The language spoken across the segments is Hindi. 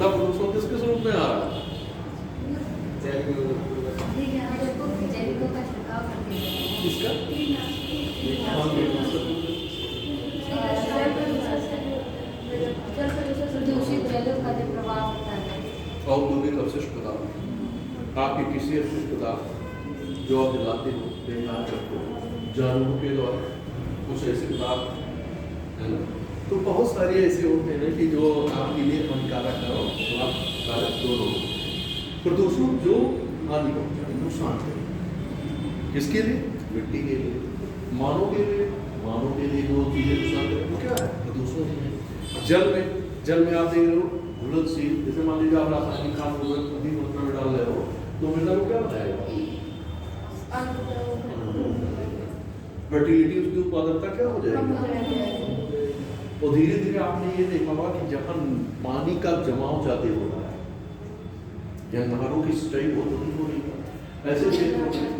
मृदा प्रदूषण किस किस रूप में आ रहा है? किसका? औद्योगिक अपशिष्ट पदार्थ, आपके किसी अपशिष्ट पदार्थ जो आप जलाते हो, बेकार करते हो, जानवरों के द्वारा कुछ ऐसे पदार्थ है ना, तो बहुत सारे ऐसे होते हैं कि जो आपके लिए हानिकारक है और लाभकारक दोनों। प्रदूषण जो हानि पहुंचाए, नुकसान करे, किसके लिए? मिट्टी के लिए, मानव के लिए। मानव के लिए जो चीजें नुकसान करें वो क्या है? प्रदूषण ही है। जल में आप देख रहे हो घुलनशील, जैसे मान लीजिए आप रासायनिक खाद अधिक मात्रा में डाल रहे हो तो मृदा को क्या बताएगा? फर्टिलिटी, उसकी उत्पादकता क्या हो जाएगी? और धीरे धीरे आपने ये देखा होगा कि जहाँ पानी का जमाव ज्यादा हो रहा है या नहरों की सिंचाई बहुत अधिक हो रही है, ऐसे क्षेत्रों में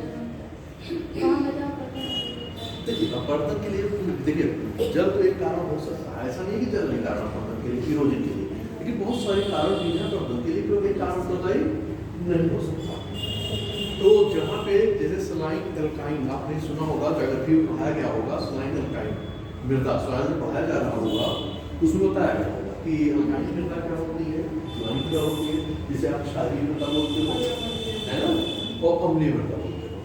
देखिए अपरदन के लिए, देखिए जल तो एक कारण हो सकता है, ऐसा नहीं कि जल नहीं कारण अपरदन के लिए, कीरोजन के लिए, लेकिन बहुत सारे कारण भी हैं अपरदन के लिए, क्योंकि एक कारण बताई नहीं हो सकता। तो जहाँ पे जैसे सलाइन एल्काइन आपने सुना होगा, ज्योग्राफी में पढ़ाया गया होगा, सलाइन एल्काइन मृदा सॉइल में पढ़ाया जा रहा होगा, उसमें बताया गया होगा कि एल्काइन मृदा क्या होती है, सलाइन क्या होती है, जिसे आप क्षारीय मृदा बोलते हो, है ना, और अम्लीय मृदा बोलते हो।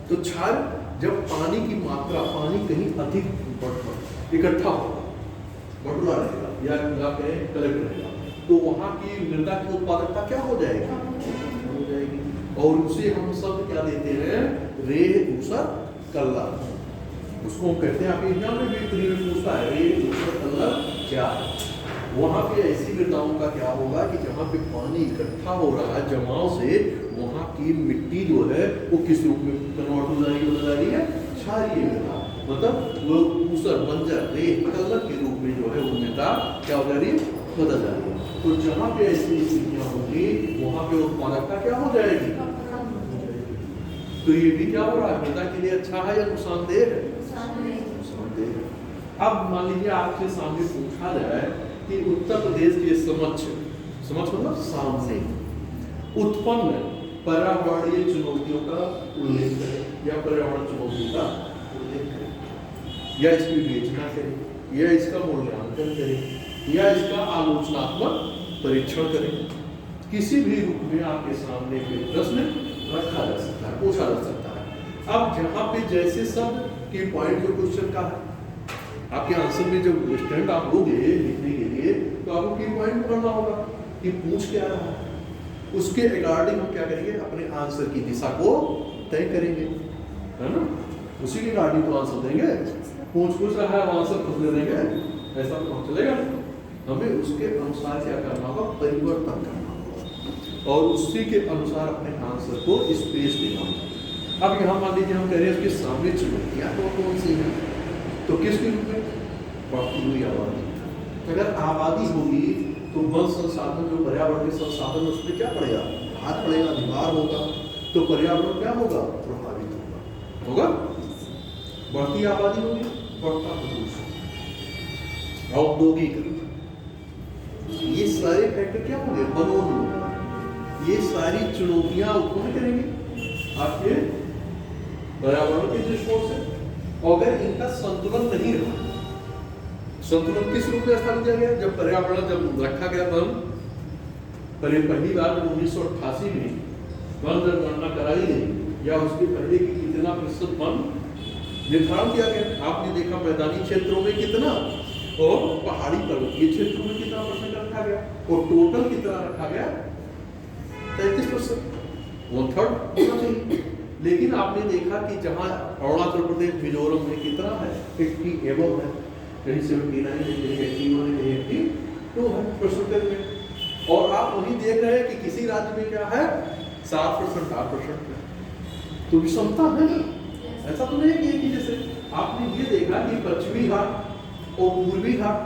तो क्षार जब पानी की मात्रा, पानी कहीं अधिक इकट्ठा होगा, बटुला रहेगा या कलेक्ट रहेगा, तो वहाँ की मृदा की उत्पादकता क्या हो जाएगी? हो जाएगी। और उसे हम सब क्या देते हैं? रेह ऊसर कल्ला, उसको हम कहते हैं। आप एग्जाम में भी पूछता है रेह ऊसर कल्ला क्या है। वहाँ पे ऐसी मृदाओं का क्या होगा कि जहाँ पे पानी इकट्ठा हो रहा है जमाव से, वहाँ की मिट्टी जो है वो किस रूप में कन्वर्ट हो जा रही है? क्षारीय मृदा, मतलब वो ऊसर बंजर रेत कलर के रूप में जो है वो मृदा क्या हो जा रही है? बदल जा रही है। तो जहाँ पे ऐसी स्थितियाँ होंगी वहाँ पे उत्पादकता क्या हो जाएगी? तो ये भी क्या हो रहा है? मृदा के लिए अच्छा है या नुकसानदेह है? नुकसानदेह है। अब मान लीजिए आपके सामने पूछा जाए कि उत्तर प्रदेश के समक्ष मतलब सामने उत्पन्न पर्यावरणीय चुनौतियों का उल्लेख करें या पर्यावरण चुनौतियों का उल्लेख करें या इसकी विवेचना करें या इसका मूल्यांकन करें या इसका आलोचनात्मक परीक्षण करें। किसी भी रूप में आपके सामने कोई प्रश्न रखा जा सकता है, पूछा जा सकता है। अब जहाँ पे जैसे शब्द की पॉइंट जो क्वेश्चन का है, आपके आंसर में जब स्टैंड आप लोगे लिखने के लिए तो आपको की पॉइंट पढ़ना होगा कि पूछ क्या रहा है, उसके रिगार्डिंग हम क्या करेंगे? अपने आंसर की दिशा को तय करेंगे, है ना? उसी के रिगार्डिंग तो आंसर देंगे। पूछ रहा है आंसर खुद ले देंगे, ऐसा तो चलेगा। हमें उसके अनुसार क्या करना होगा? परिवर्तन करना होगा और उसी के अनुसार अपने आंसर को स्पेस देना होगा। अब यहाँ मान लीजिए हम कह रहे हैं उसके सामने चुनौतियाँ तो कौन सी है? तो किसके रूप में? बढ़ती हुई आबादी। अगर आबादी होगी तो वन संसाधन, जो पर्यावरण के संसाधन, उसमें क्या पड़ेगा? हाथ पड़ेगा, दीवार होगा, तो पर्यावरण क्या होगा? प्रभावित होगा। बढ़ती आबादी होगी, बढ़ता प्रदूषण, औद्योगिक, ये सारे फैक्टर क्या होंगे? वनोन्मूलन, ये सारी चुनौतियां उत्पन्न करेंगे आपके पर्यावरण के दृष्टिकोण से। अगर इनका संतुलन नहीं रहा, संतुलन किस रूप में स्थापित किया गया? जब पर्यावरण जब रखा गया वन, पहली बार 1988 में वन जनगणना कराई गई या उसके पहले की कितना प्रतिशत वन निर्धारण किया गया? आपने देखा मैदानी क्षेत्रों में कितना और पहाड़ी पर्वतीय क्षेत्रों में कितना परसेंट रखा गया और टोटल कितना रखा गया? 33%, 1/3 होना चाहिए। लेकिन आपने देखा कि जहाँ अरुणाचल प्रदेश, मिजोरम में कितना है? 50 एबव है, कहीं 79 है, कहीं 81 है, कहीं 82% में। और आप वही देख रहे हैं कि किसी राज्य में क्या है? 7%, 8% है। तो विषमता है ना? ऐसा तो नहीं है कि जैसे आपने ये देखा कि पश्चिमी घाट और पूर्वी घाट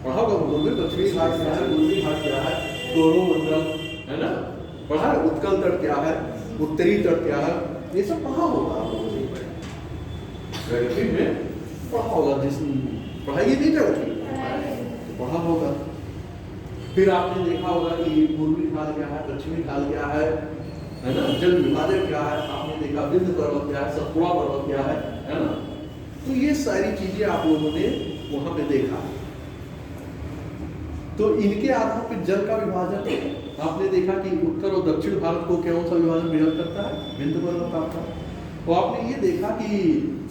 पढ़ा होगा, पश्चिमी घाट क्या है, पूर्वी घाट क्या है, कोरोमंडल है ना, पढ़ा है, उत्कल तट क्या है, उत्तरी तट क्या है, ये सब पढ़ा होगा आप लोगों ने, ज्योग्राफी में पढ़ा होगा। जिस पढ़ाई नहीं ज्योग्राफी तो पढ़ा होगा। फिर आपने देखा होगा कि पूर्वी ढाल क्या है, पश्चिमी ढाल क्या है ना, जल विभाजक क्या है, आपने देखा विंध्य पर्वत क्या है, सतपुड़ा पर्वत क्या है ना। तो ये सारी चीजें आप लोगों ने वहां पे देखा। तो इनके आधार पर जल का विभाजन आपने देखा कि उत्तर और दक्षिण भारत को कौन सा विभाजन विभाजन करता है, विंध्य पर्वत आपका। तो आपने ये देखा कि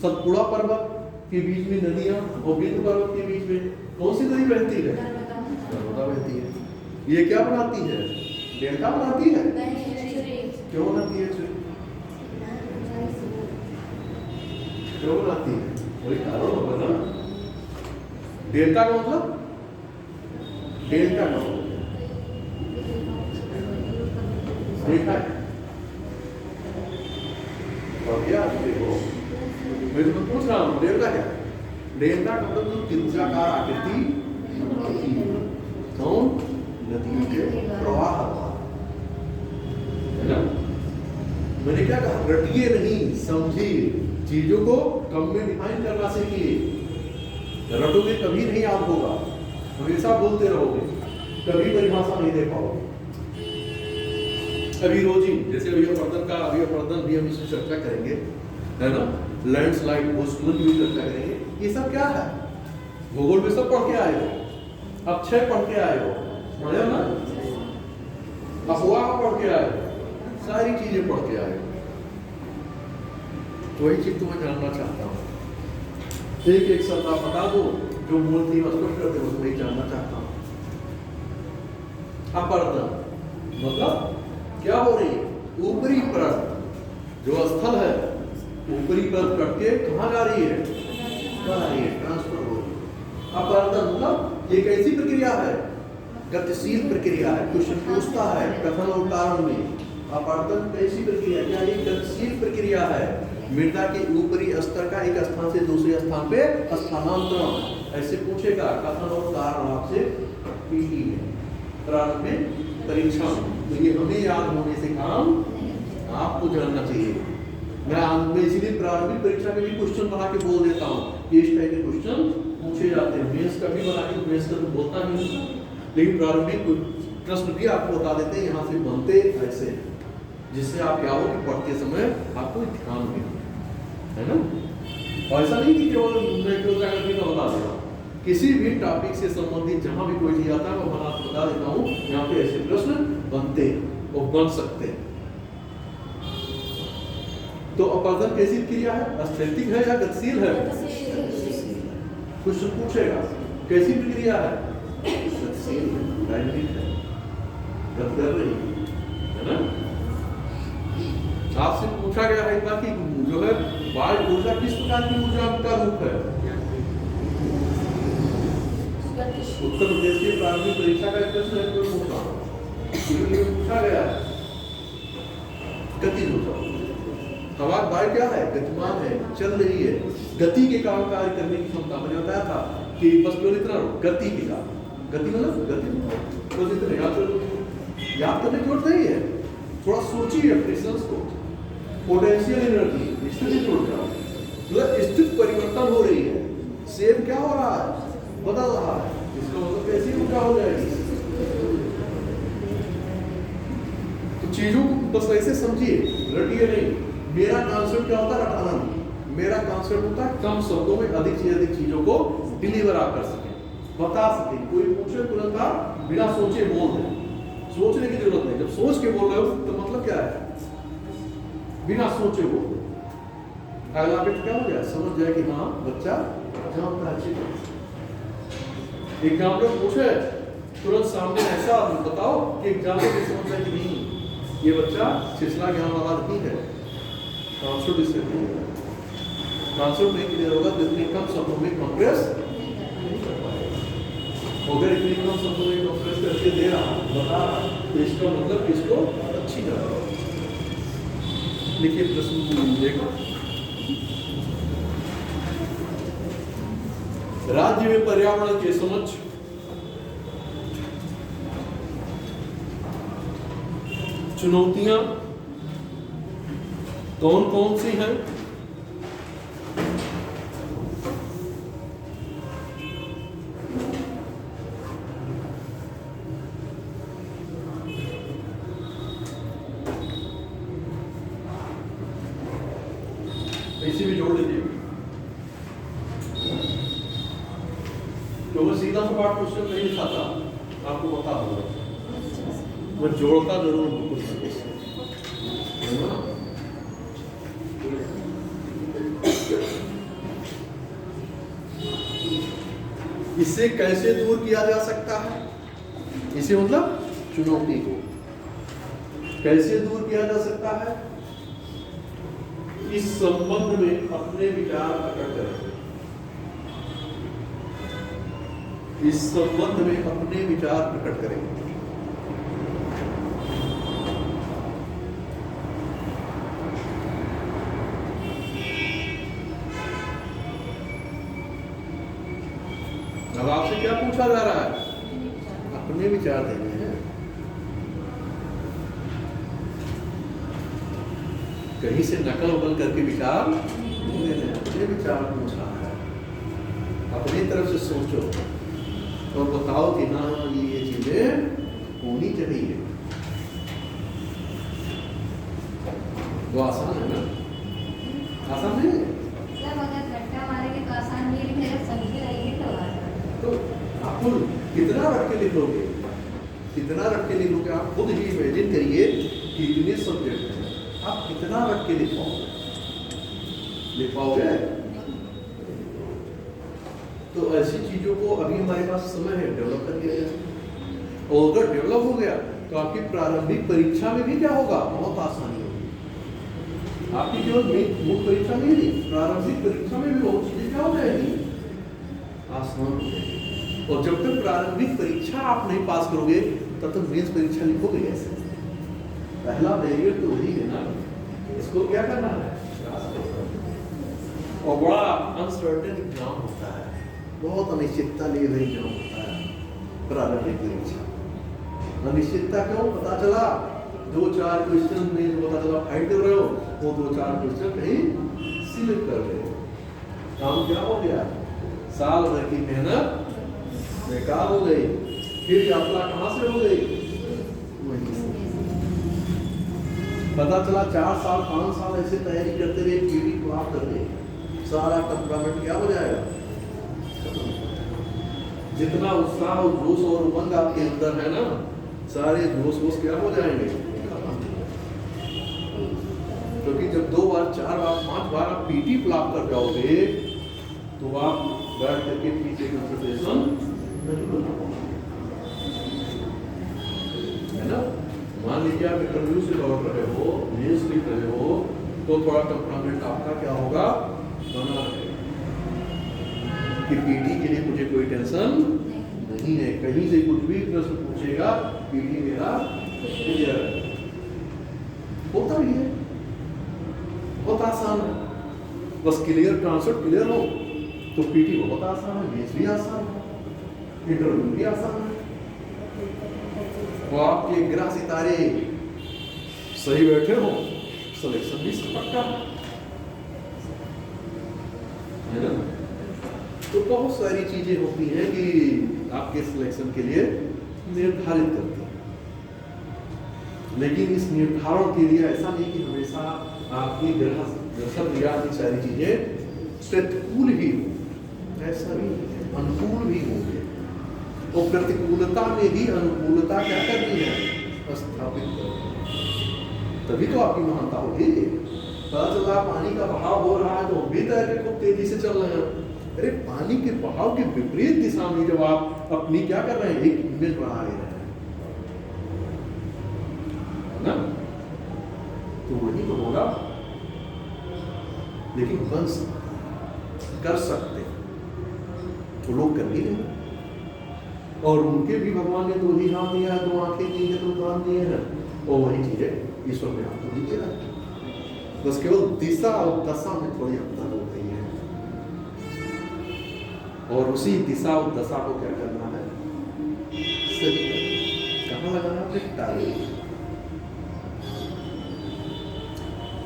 सतपुड़ा पर्वत के बीच में नदियां और विंध्य पर्वत के बीच में कौन सी नदी बहती है, नर्मदा बहती है। ये क्या बनाती है, डेल्टा बनाती है, क्यों बनाती है, क्यों बनाती है, कोई कारण होगा ना। डेल्टा का मतलब, डेल्टा का मतलब देखा है और क्या देखो, मैं तो पूछ रहा हूँ डेल्टा क्या, डेल्टा का मतलब जो त्रिभुजाकार आकृति कौन, नदियों के प्रवाह है ना। मैंने क्या कहा, रटिए नहीं समझिए, चीजों को कम में डिफाइन करना सीखिए, रटोगे कभी नहीं याद होगा, हमेशा बोलते रहोगे, कभी परिभाषा नहीं दे पाओगे। अभी रोजी जैसे अभिवर्धन भी हम इसकी चर्चा करेंगे है ना, लैंडस्लाइड भूस्खलन की चर्चा करेंगे। ये सब क्या है, भूगोल में सब पढ़ के आए हो, अक्षय पढ़ के आए हो, समझे ना, अफवाह पढ़ के आए हो, सारी चीजें पढ़ के आए हो। तो वही चीज तुम्हें जानना चाहता हूँ, एक एक शब्द आप बता दो जो मूल थी स्पष्ट करते हो, वही जानना चाहता हूँ। अपर्दन मतलब क्या हो रही है, ऊपरी परत जो स्थल है, ऊपरी परत कट के कहाँ जा रही है, ट्रांसफर हो रही है। अपर्दन मतलब ये कैसी प्रक्रिया है, गतिशील प्रक्रिया है, क्वेश्चन पूछता है कथन और कारण में। अपर्दन कैसी प्रक्रिया, क्या ये गतिशील प्रक्रिया है, मृदा के ऊपरी स्तर का एक स्थान से दूसरे स्थान पे स्थानांतरण, ऐसे पूछेगा कथन और कारण आपसे पीटी में प्रारंभिक परीक्षा। तो ये हमें याद होने से काम आपको जानना चाहिए। मैं इसीलिए प्रारंभिक परीक्षा में भी क्वेश्चन बना के बोल देता हूँ, ये इस टाइप के क्वेश्चन पूछे जाते हैं। मेंस का भी बना के, मेंस का तो बोलता नहीं, लेकिन प्रारंभिक प्रश्न भी आपको बता देते हैं, यहाँ से बनते ऐसे, जिससे आप क्या हो कि पढ़ते समय आपको ध्यान में है ना। ऐसा नहीं कि केवल का बता देगा, किसी भी टॉपिक से संबंधित जहां भी कोई चीज आता है मैं बता देता हूँ, यहाँ पे ऐसे प्रश्न बनते और बन सकते हैं। तो अपर्दन कैसी क्रिया है, स्थैतिक है या गतिशील है, कुछ पूछेगा कैसी प्रक्रिया है, गतिशील डायनामिक है, गति कर रही है ना। आपसे पूछा गया है कि जो है वायु ऊर्जा किस प्रकार की ऊर्जा का रूप है, उत्तर प्रदेश की प्रारंभिक परीक्षा का एक प्रश्न है, पूछा गया है गति ऊर्जा। हवा वायु क्या है, गतिमान है, चल रही है, गति के कारण कार्य करने की क्षमता। मैंने बताया था कि बस केवल इतना गति के कारण, गति मतलब गति तो इतने याद करने की जरूरत नहीं है, थोड़ा सोचिए अपने सेंस को। पोटेंशियल एनर्जी स्थितिज ऊर्जा, मतलब स्थिति परिवर्तन हो रही है, सेब क्या हो रहा है, बदल रहा है, इसका मतलब कैसी ऊर्जा हो जाएगी। तो चीजों को बस ऐसे समझिए, रटिए नहीं। मेरा कॉन्सेप्ट क्या होता है, रटाना नहीं, मेरा कॉन्सेप्ट होता है कम शब्दों में अधिक से अधिक चीजों को डिलीवर आप कर सकें, बता सकें। कोई पूछे तुरंत आप बिना सोचे बोल दें, सोचने की जरूरत नहीं। जब सोच के बोल रहे हो तो मतलब क्या है, बिना सोचे बोल दो, अगला व्यक्ति क्या हो जाए, समझ जाए कि हाँ बच्चा जानता है अच्छी तरह। एग्जाम्पल पूछे तुरंत सामने ऐसा बताओ कि एग्जाम्पल भी समझ जाए कि नहीं ये बच्चा सिलसिला ज्ञान वाला नहीं है। कॉन्सेप्ट इससे कॉन्सेप्ट नहीं क्लियर होगा तो इतनी कम शब्दों में कंप्रेस नहीं कर पाएगा। अगर इतनी कम शब्दों में कंप्रेस करके दे रहा बता रहा तो इसका मतलब इसको अच्छी तरह लिखिए। प्रश्न देखो, राज्य में पर्यावरण के समक्ष चुनौतियां कौन कौन सी हैं? पाठ क्वेश्चन नहीं लिखा था, आपको पता होगा, मैं जोड़ता जरूर हूँ कुछ ना कुछ, है ना? इसे कैसे दूर किया जा सकता है? इसे मतलब चुनौती को कैसे दूर किया जा सकता है? इस संबंध में अपने विचार प्रकट करें। इस संबंध में अपने विचार प्रकट करें। अब आपसे क्या पूछा जा रहा है? अपने विचार देने हैं। कहीं से नकल वकल करके विचार नहीं देने, अपने विचार पूछ रहा है। अपनी तरफ से सोचो और बताओ कि हाँ ये चीजें होनी चाहिए। वो आसान है ना? आसान नहीं है? तो आप कितना रख के लिखोगे? कितना रख के लिखोगे? आप खुद ही इमेजिन करिए कि इतने सब्जेक्ट हैं, आप कितना रख के लिख पाओगे? तो ऐसी चीजों को अभी हमारे पास समय है, डेवलप कर दिया जाए। और अगर डेवलप हो गया तो आपकी प्रारंभिक परीक्षा में भी क्या होगा? बहुत आसानी होगी। आपकी केवल मुख्य परीक्षा में ही, प्रारंभिक परीक्षा में भी बहुत चीजें क्या हो जाएगी? आसान हो जाएगी। और जब तक प्रारंभिक परीक्षा आप नहीं पास करोगे तब तक मेंस परीक्षा लिखोगे कैसे? पहला बैरियर तो वही है ना, इसको क्या करना है? और बड़ा अनसर्टेन एग्जाम होता है, बहुत अनिश्चितता लिए हुए एग्जाम होता है प्रारंभिक परीक्षा। अनिश्चितता क्यों? पता चला 2-4 क्वेश्चन में जो पता चला फाइट कर रहे हो, वो 2-4 क्वेश्चन कहीं सिलेक्ट कर रहे हो, काम क्या हो गया? साल भर की मेहनत बेकार हो गई। फिर यात्रा कहां से हो गई? पता चला 4 साल 5 साल ऐसे तैयारी करते रहे, पीटी प्राप्त करते, सारा टेम्परामेंट क्या हो जाएगा? जितना उत्साह और जोश और उमंग आपके अंदर है ना, सारे जोश वोश क्या हो जाएंगे? क्योंकि जब 2 बार 4 बार 5 बार आप पीटी प्राप्त कर जाओगे तो आप बैठ करके पीछे कंसंट्रेशन है ना। मान लीजिए आप इंटरव्यू से लौट रहे हो, मेंस लिख रहे हो, तो थोड़ा टेम्परामेंट आपका क्या होगा? बना रहेगा कि पीटी के लिए मुझे कोई टेंशन नहीं है, कहीं से कुछ भी प्रश्न पूछेगा पीटी मेरा क्लियर है। होता ही है, बहुत आसान है। बस क्लियर कॉन्सेप्ट क्लियर हो तो पीटी बहुत आसान है, मेंस भी आसान है, इंटरव्यू भी आसान है। वो आपके ग्रह सितारे सही बैठे हो, सिलेक्शन भी पक्का है ना। तो बहुत सारी चीजें होती हैं कि आपके सिलेक्शन के लिए निर्धारित करती हैं। लेकिन इस निर्धारण के लिए ऐसा नहीं कि हमेशा आपकी ग्रह की सारी चीजें प्रतिकूल ही हो, ऐसा नहीं, अनुकूल भी होंगे। और प्रतिकूलता में भी अनुकूलता क्या करनी है? स्थापित करनी। तभी तो आपकी महानता होगी। पता चला पानी का बहाव हो रहा है तो भी तैर के खूब तेजी से चल रहे हैं। अरे पानी के बहाव के विपरीत दिशा में जब आप अपनी क्या कर रहे हैं? एक इमेज बना ले रहे हैं ना, तो वही तो होगा। लेकिन बन सकते, कर सकते तो लोग कर भी रहे, और उनके भी भगवान ने 2 ही हाथ दिया है, 2 आंखें दी है, 2 कान दिए हैं, और वही चीजें ईश्वर ने आपको दी है। बस केवल दिशा और दशा में थोड़ी अंतर हो गई है, और उसी दिशा और दशा को क्या करना है? सही कहाँ लगाना है? टारगेट।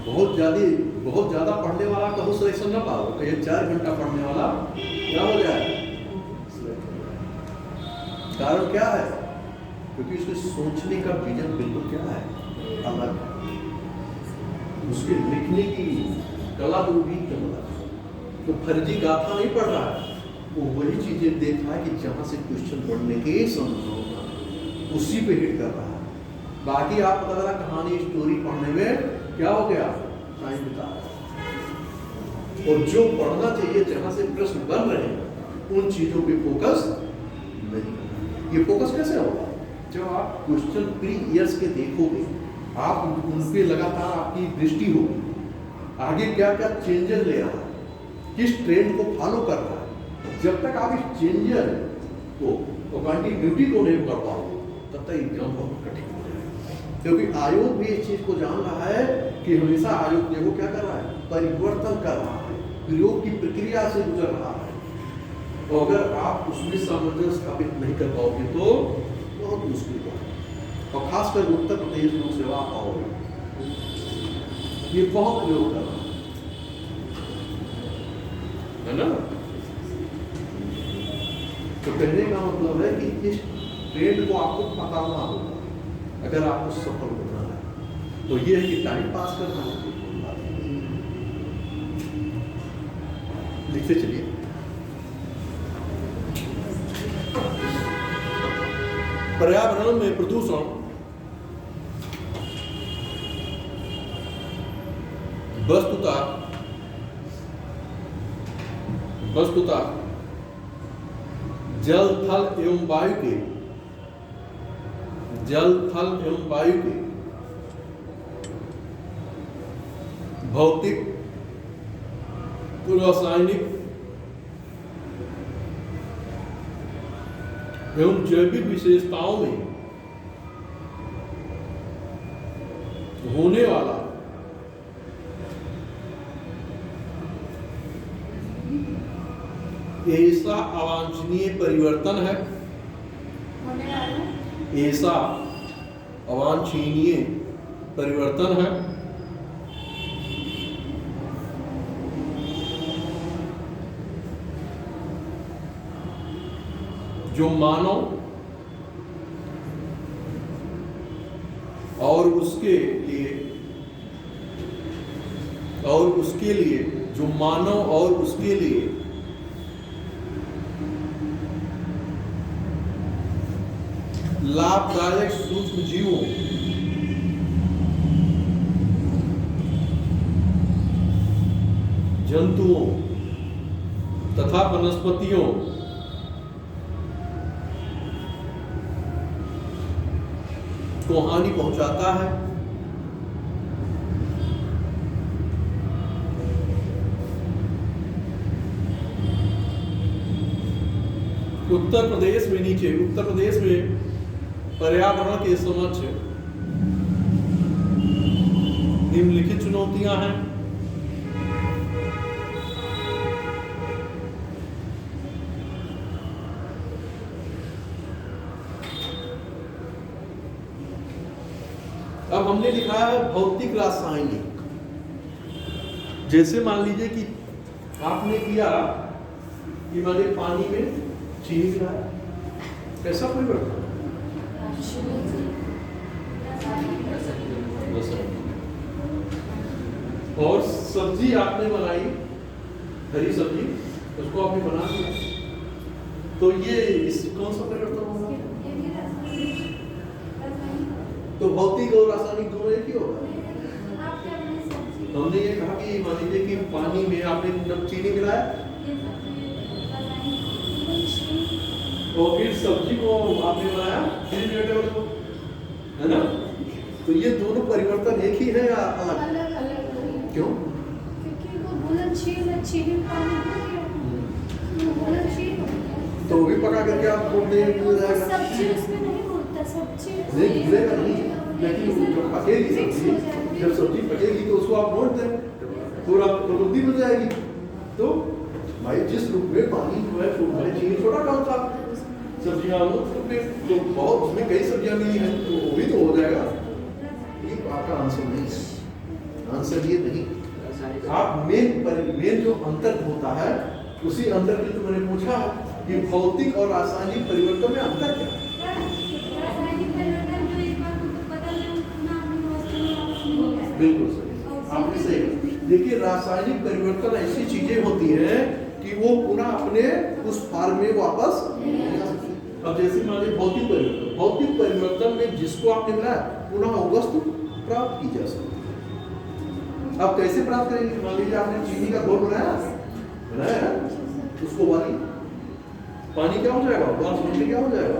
बहुत ज्यादा पढ़ने वाला कभी सिलेक्शन ना पाओ, कहीं 4 घंटा पढ़ने वाला क्या हो जाए? कारण क्या है? क्योंकि उसके सोचने का विजन बिल्कुल क्या है? अलग है। उसके लिखने की कला तो भी अलग है। तो फर्जी गाथा नहीं पढ़ रहा है, वो वही चीजें देख रहा है कि जहाँ से क्वेश्चन बढ़ने की संभावना, उसी पे हिट कर रहा है। बाकी आप पता लगा कहानी स्टोरी पढ़ने में क्या हो गया, टाइम बिता रहा है। और जो पढ़ना चाहिए, जहाँ से प्रश्न बन रहे हैं, उन चीजों पे फोकस नहीं करना। ये फोकस कैसे होगा? जब आप क्वेश्चन प्री ईयर्स के देखोगे, आप उन पे लगातार आपकी दृष्टि होगी, आगे क्या क्या चेंजेस ले रहा है, किस ट्रेंड को फॉलो कर रहा है। जब तक आप इस चेंजर को और कंटिन्यूटी को नहीं कर पाओगे, तब तक एग्जाम बहुत कठिन हो जाएगा। क्योंकि आयोग भी इस चीज को जान रहा है कि हमेशा आयोग देखो क्या कर रहा है, परिवर्तन कर रहा है, प्रयोग की प्रक्रिया से गुजर रहा है। और अगर आप उसमें सामंजस्य स्थापित नहीं कर पाओगे तो बहुत मुश्किल होगा। और खासकर उत्तर प्रदेश लोक सेवा पाओगे, ये बहुत प्रयोग कर रहा है ना। तो कहने का मतलब है कि इस ट्रेंड को आपको पकड़ना होगा अगर आपको सफल होना है। तो ये है कि टाइम पास करना है। लिखते चलिए। पर्यावरण में प्रदूषण वस्तुतः जल थल एवं वायु के भौतिक, रासायनिक एवं जैविक विशेषताओं में होने वाला ऐसा अवांछनीय परिवर्तन है, ऐसा अवांछनीय परिवर्तन है जो मानव और उसके लिए लाभदायक सूक्ष्म जीवों, जंतुओं तथा वनस्पतियों को हानि पहुंचाता है। उत्तर प्रदेश में पर्यावरण के समक्ष निम्नलिखित चुनौतियां हैं। अब हमने लिखा है भौतिक रासायनिक। जैसे मान लीजिए कि आपने किया कि मैंने पानी में चीनी मिलाया, कैसा परिवर्तन? और सब्जी आपने बनाई, हरी सब्जी, उसको आपने बना दिया, तो ये कौन सा परिवर्तन होगा? तो भौतिक और रासायनिक दोनों एक ही होगा। हमने ये कहा कि मान लीजिए कि पानी में आपने चीनी मिलाया और फिर सब्जी को आपने बनाया वेजिटेबल को, है ना। तो ये दोनों परिवर्तन एक ही है या अलग? क्यों? क्योंकि वो घुलनशील है, चीनी पानी तो भी पका करके आप बोलते हैं मिल जाएगा। सब्जी उसमें नहीं घुलता, सब्जी नहीं घुलेगा नहीं, लेकिन जब पकेगी सब्जी, जब सब्जी पकेगी तो उसको आप मोड़ दें तो आप रोटी मिल जाएगी। तो भाई जिस रूप में पानी जो है छोटा, चीनी छोटा कम था, सब्जियां तो बहुत, उसमें कई सब्जियां मिली हैं, तो वो भी तो हो जाएगा। ये आपका आंसर नहीं है, आंसर ये नहीं। आप मेन जो अंतर होता है, उसी अंतर के तो मैंने पूछा कि भौतिक और रासायनिक परिवर्तन में अंतर क्या है? बिल्कुल सही, आपने सही। देखिए रासायनिक परिवर्तन ऐसी चीजें होती हैं कि कि वो पुनः अपने उस फॉर्म में वापस नहीं आ सकते। अब जैसे मान लीजिए भौतिक परिवर्तन में जिसको आपने मिला पुनः वस्तु प्राप्त की जा सकती है। अब कैसे प्राप्त करेंगे? मान लीजिए आपने चीनी का घोल बनाया उसको पानी क्या हो जाएगा? ग्लास में क्या हो जाएगा?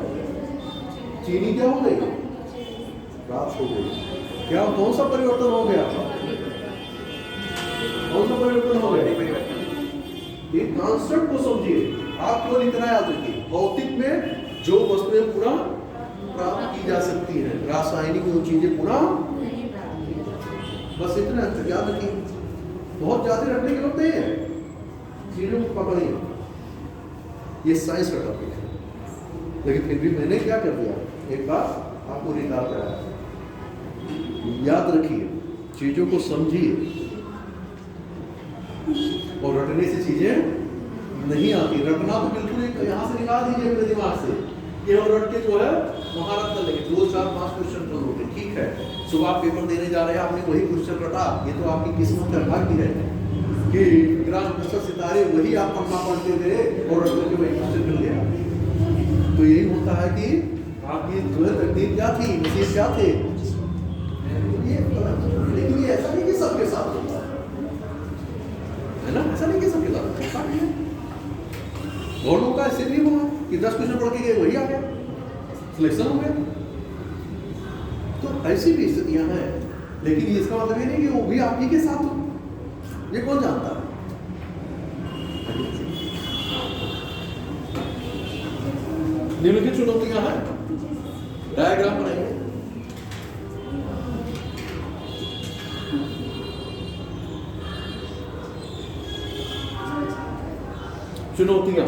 चीनी क्या हो गई? प्राप्त हो गई। क्या कौन सा परिवर्तन हो गया? कौन सा परिवर्तन हो गया? एक कॉन्सेप्ट को समझिए, आप केवल इतना याद रखिए, भौतिक में जो वस्तुएं पुनः प्राप्त की जा सकती हैं, रासायनिक जो चीजें पुनः, बस इतना याद रखिए। बहुत ज्यादा रखने की जरूरत नहीं है, चीजों को पकड़िए। ये साइंस का टॉपिक है, लेकिन फिर भी मैंने क्या कर दिया, एक बार आपको निकाल कराया। याद रखिए, चीजों को समझिए, और रटने से चीजें नहीं आती। रटना तो बिल्कुल एक यहाँ से निकाल दीजिए अपने दिमाग से, ये हम रट के जो है महारत कर लेंगे। 2 4 5 क्वेश्चन कर लोगे, ठीक है। सुबह पेपर देने जा रहे हैं, आपने वही क्वेश्चन रटा, ये तो आपकी किस्मत का भाग्य है कि ग्राम नक्षत्र सितारे वही आप पढ़ना पढ़ते थे और रट के वही क्वेश्चन मिल गया। तो यही होता है कि आपकी जो है तकदीर क्या थी, नसीब क्या थे, लेकिन ये ऐसा नहीं कि सबके साथ होता है ना, ऐसा नहीं कि सबके साथ होता है। बहुत लोगों का ऐसे भी हुआ कि 10 क्वेश्चन पढ़ के गए वही आ गया, सिलेक्शन हो गया। तो ऐसी भी स्थितियां हैं, लेकिन इसका मतलब ये नहीं कि वो भी आप ही के साथ हो, ये कौन जानता है। निम्नलिखित चुनौतियां हैं, डायग्राम बनाइए। चुनौतियां,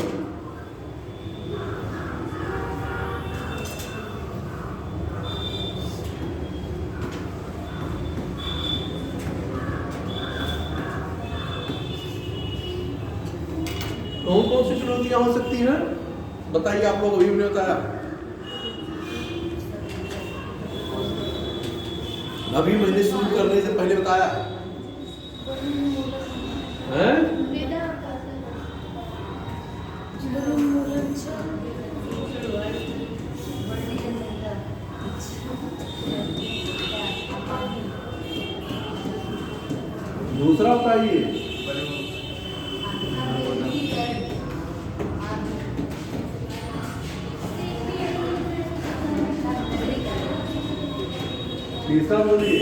कौन सी चुनौतियां हो सकती हैं बताइए। आप लोग अभी भी नहीं बताया, अभी मैंने शुरू करने से पहले बताया है। दूसरा बताइए, तीसरा बोलिए,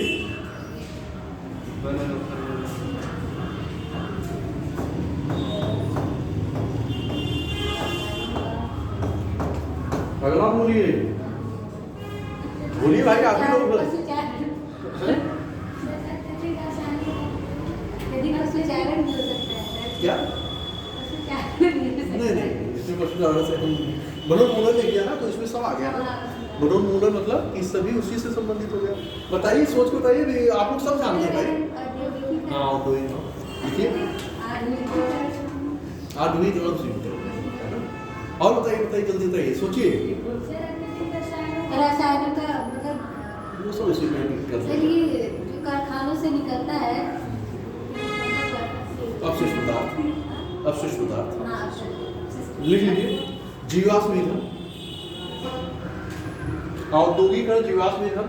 अगला बोलिए, बोलिए भाई, आप ही लोग क्या? नहीं, इसमें क्वेश्चन से मनोमूलन ले गया ना, तो इसमें सब आ गया ना। मनोमूलन मतलब कि सभी उसी से संबंधित हो गया। बताइए, सोच के बताइए, आप लोग सब जानते हैं भाई। हाँ, देखिए आधुनिक और बताइए जल्दी बताइए, सोचिए। वो सब इसी में जो कारखानों से निकलता है अपशिष्ट पदार्थ लिख लीजिए। जीवाश्म ईंधन, औद्योगिकरण, जीवाश्म ईंधन,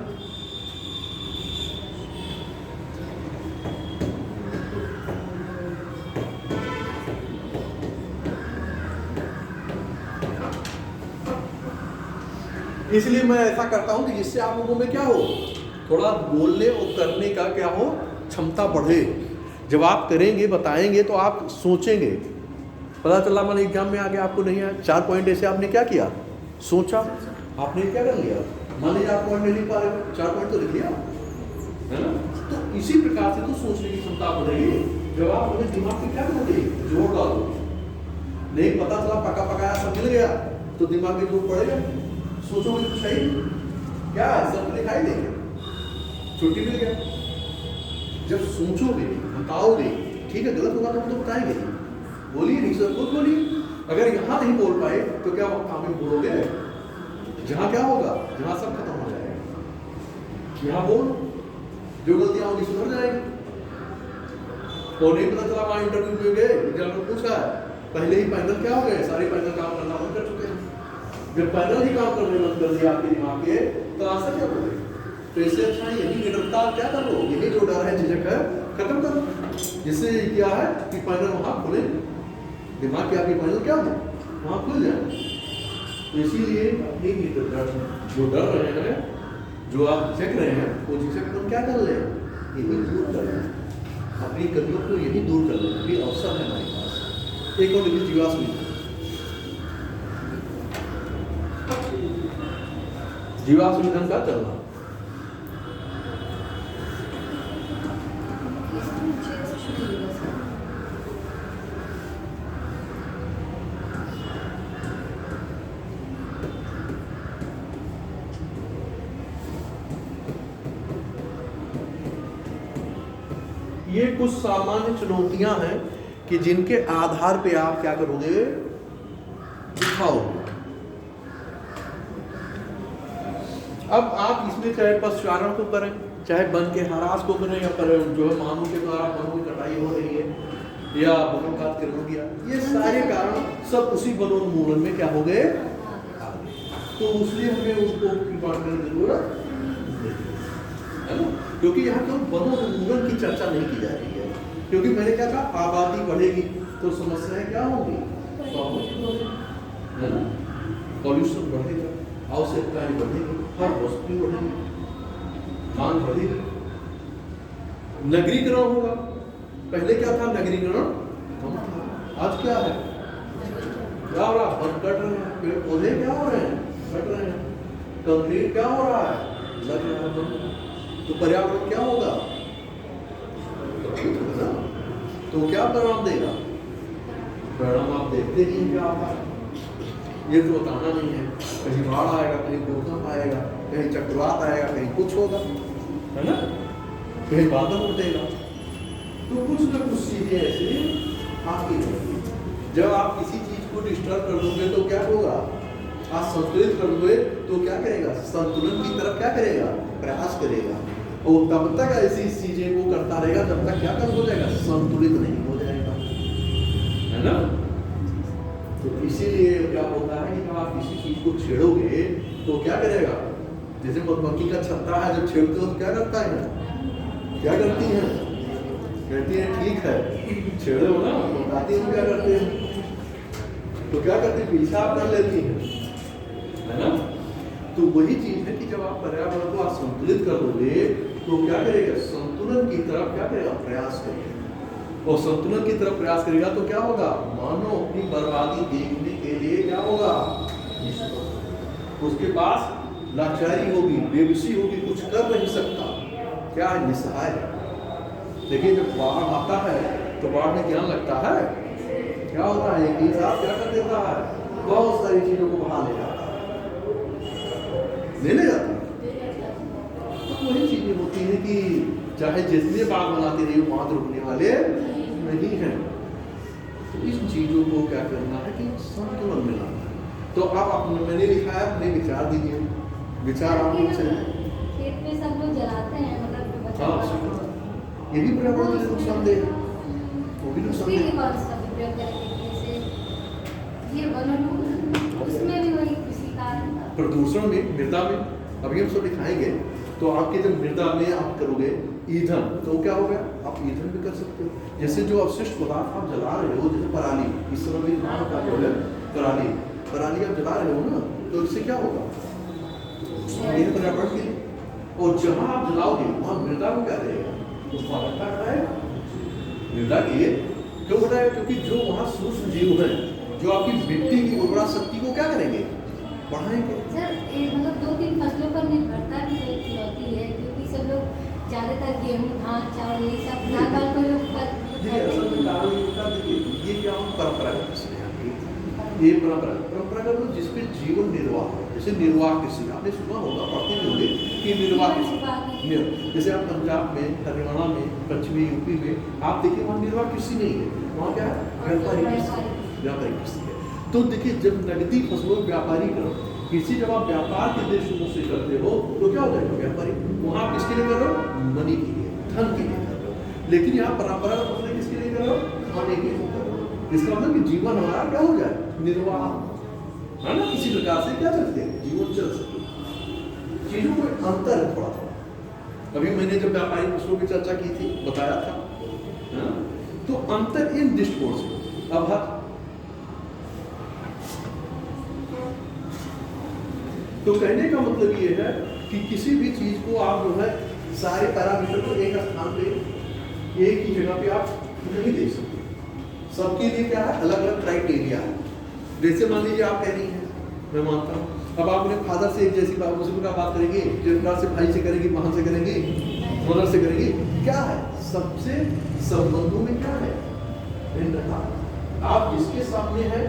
इसलिए मैं ऐसा करता हूं कि जिससे आप लोगों में क्या हो, थोड़ा बोलने और करने का क्या हो, क्षमता बढ़े। जब आप करेंगे, बताएंगे तो आप सोचेंगे। पता चला मान एग्जाम में आगे आपको नहीं आया, 4 पॉइंट ऐसे आपने क्या किया, सोचा, आपने क्या कर लिया। मान लीजिए आप पॉइंट नहीं लिख पा रहे, 4 पॉइंट तो लिख लिया है ना। तो इसी प्रकार से तो सोचने की क्षमता बढ़ेगी। जब आप अपने दिमाग में क्या करोगे, जोर डालो। नहीं पता चला पका पकाया सब मिल गया तो दिमाग में जोर पड़ेगा, सोचोगे तो सही क्या है, सब दिखाई देंगे, छुट्टी मिल गया। जब सोचोगे, बताओगे, ठीक है गलत होगा तो बताएंगे, बोलिए, नहीं सर खुद बोलिए। अगर यहाँ नहीं बोल पाए तो क्या वक्त हमें बोलोगे, जहाँ क्या होगा, जहाँ सब खत्म हो जाएगा। यहाँ बोल, जो गलतियां होगी सुधर जाएगी। और नहीं पता चला वहां इंटरव्यू में गए, एग्जाम में पूछा पहले ही पैनल क्या हो गए, सारे पैनल काम करना बंद कर चुके हैं। जब पैनल ही काम करने बंद कर दिया आपके दिमाग के, तो आंसर क्या बोले? तो इससे अच्छा यही निडरता क्या कर लो, यही जो डर है, झिझक है, खत्म कर लो। जिससे क्या है कि पैनल वहां खुले, दिमाग के आपके पैनल क्या हो वहां खुल जाए। तो इसीलिए अपनी जो डर रहे हैं, जो आप झिझक रहे हैं, वो झिझक तुम क्या कर ले, यही दूर कर लें, अपनी कमियों को यही दूर कर लें। अभी अवसर है हमारे पास। एक और देखिए जीवाश्म ईंधन का चलना। ये कुछ सामान्य चुनौतियां हैं कि जिनके आधार पे आप क्या करोगे, दिखाओगे। अब आप इसमें चाहे पशुचारण को करें, चाहे वन के ह्रास को करें, या जो है मानव के द्वारा वनों की कटाई हो रही है, या वनों का अतिक्रमण किया, ये सारे कारण सब उसी वनोन्मूलन में क्या हो गए, तो इसलिए हमें उसको बांटने की जरूरत है ना, क्योंकि यहाँ तो वनोन्मूलन की चर्चा नहीं की जा रही है। क्योंकि मैंने क्या कहा, आबादी बढ़ेगी तो समस्याएं क्या होंगी, है ना, पॉल्यूशन बढ़ेगा, आवश्यकताएं बढ़ेगी, हर वस्तु बढ़ेगी, मांग बढ़ेगी, नगरीकरण होगा। पहले क्या था, नगरीकरण कम था, आज क्या है, क्या हो रहा है, वन कट रहे हैं, पेड़ पौधे क्या हो रहे हैं, कट रहे हैं, कंक्रीट क्या हो रहा है, लग रहा है, तो पर्यावरण क्या होगा, तो क्या परिणाम देगा, परिणाम आप देखते नहीं क्या आता है, ये तो बताना नहीं है। कहीं बाढ़ आएगा, कहीं भूकंप आएगा, कहीं चक्रवात आएगा, कहीं कुछ होगा, है ना, कहीं बादल उठेगा, तो कुछ न कुछ चीजें ऐसी आती रहेंगी। जब आप किसी चीज को डिस्टर्ब कर दोगे तो क्या होगा, आप संतुलित कर दोगे तो क्या करेगा, संतुलन की तरफ क्या करेगा, प्रयास करेगा, और तब तक ऐसी चीजें को करता रहेगा जब तक क्या कर हो जाएगा, संतुलित नहीं हो जाएगा, है ना। तो इसीलिए क्या होता है कि जब आप किसी चीज को छेड़ोगे तो क्या करेगा, जैसे मधुमक्खी का छत्ता है, जब छेड़ते हो तो क्या करता है, क्या करती है, कहती है ठीक है, छेड़े हो ना, बताती है क्या करते हैं, तो क्या करते हैं, पीछा कर लेती है ना। तो वही चीज है कि जब आप पर्यावरण को आप संतुलित कर दोगे तो क्या करेगा, संतुलन की तरफ क्या करेगा, प्रयास करेगा, और संतुलन की तरफ प्रयास करेगा तो क्या होगा, मानो अपनी बर्बादी देखने के लिए क्या होगा, उसके पास लाचारी होगी, बेबसी होगी, कुछ कर नहीं सकता, क्या है, निसहाय। देखिए जब बाढ़ आता है तो बाढ़ में क्या लगता है, क्या होता है, एक इंसान क्या कर देता है, बहुत सारी चीजों को बहा ले जाता है, ले जाता है। तो वही चीजें होती है कि चाहे जितने बाग बनाते रहिए वहां तो रुकने वाले नहीं हैं। तो इस चीजों को क्या करना है कि संतुलन में लाना है। तो आप अपने, मैंने लिखा है, अपने विचार दीजिए, विचार आप लोग से, खेत में सब लोग जलाते हैं, मतलब ये भी पर्यावरण के लिए नुकसानदेह है, वो भी नुकसानदेह है। प्रदूषण में, मृदा में, अभी हम सब दिखाएंगे। तो आपके जब मृदा में आप करोगे ईंधन, तो क्या हो गया, आप ईंधन भी कर सकते हो। जैसे जो अवशिष्ट पदार्थ आप जला रहे हो, जैसे पराली, इस तरह भी नाम का जो है पराली आप जला रहे हो ना, तो इससे क्या होगा, पर्यावरण के लिए। और जहां आप जलाओगे वहां मृदा को क्या करेगा, उसको हटाएगा मृदा के लिए। क्यों बताएगा, क्योंकि जो वहाँ सूक्ष्म जीव हैं, जो आपकी मिट्टी की उर्वरा शक्ति को क्या करेंगे, बढ़ाएंगे। सर मतलब 2-3 फसलों पर निर्भरता भी एक चुनौती है, क्योंकि सब लोग ज़्यादातर गेहूँ, धान, चावल ये सब दाल को लोग ये क्या परंपरागत कृषि है, ये परंपरागत जिसपे जीवन निर्वाह है। जैसे निर्वाह कृषि आपने सुना होगा, पढ़ते भी होंगे कि निर्वाह कृषि, जैसे आप पंजाब में, हरियाणा में, पश्चिमी यूपी में आप देखिए वहाँ निर्वाह कृषि नहीं है, वहाँ क्या है, व्यापारिक कृषि है। तो देखिए जब नगदी फसलों में व्यापारीकरण कृषि, जब आप व्यापार के दृष्टिकोण से करते हो तो क्या हो जाएगा, व्यापारी, वहाँ आप किसके लिए कर रहे हो, मनी के लिए, धन के लिए कर रहे हो। लेकिन यहाँ परंपरागत फसलें किसके लिए कर रहे हो, खाने के लिए कर रहे हो, इसका मतलब कि जीवन हमारा क्या हो जाए, निर्वाह, है ना, किसी प्रकार से क्या चलते हैं, जीवन चल सके। चीजों में अंतर है थोड़ा थोड़ा। अभी मैंने जब व्यापारिक प्रश्नों की चर्चा की थी, बताया था, है ना? तो अंतर इन दृष्टिकोण से। अब तो कहने का मतलब ये है कि किसी भी चीज को आप जो है सारे पैरामीटर को एक स्थान पे, एक ही जगह पे आप नहीं देख सकते। सबके लिए क्या है, अलग अलग क्राइटेरिया है। जैसे मान लीजिए आप कह रही हैं, मैं मानता हूँ, अब आप अपने फादर से एक जैसी बात, उसी प्रकार बात करेंगे, जिस प्रकार से भाई से करेंगे, बहन से करेंगे, मदर से करेंगे, क्या है, सबसे संबंधों में क्या है, भिन्नता। आप जिसके सामने है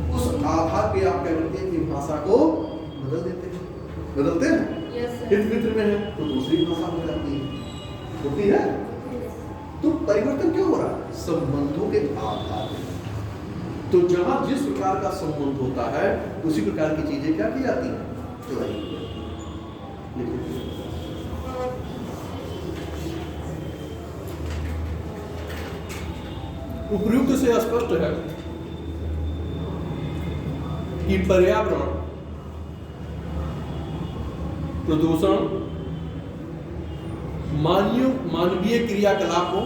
उस आधार पे आप क्या करते हैं कि भाषा को बदल देते हैं, बदलते हैं। हित मित्र में है तो दूसरी भाषा हो जाती है, होती है। तो परिवर्तन क्यों हो रहा है, संबंधों के आधार पर। तो जहां जिस प्रकार का संबंध होता है उसी प्रकार की चीजें क्या की जाती हैं, चलाई जाती हैं। उपयुक्त से स्पष्ट है कि पर्यावरण प्रदूषण मानवीय क्रियाकलापों,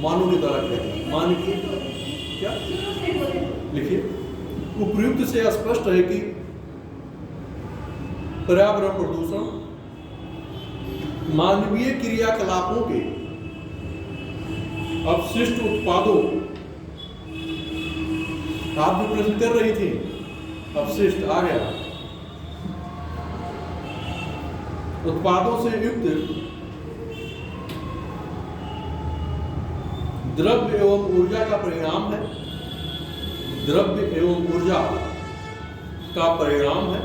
मानव के द्वारा किया, मानवीय क्या लिखिए। उपयुक्त से स्पष्ट है कि पर्यावरण प्रदूषण मानवीय क्रियाकलापों के अपशिष्ट उत्पादों, आप जो प्रश्न कर रही थी, अपशिष्ट आ गया, उत्पादों से युक्त द्रव्य एवं ऊर्जा का परिणाम है, द्रव्य एवं ऊर्जा का परिणाम है।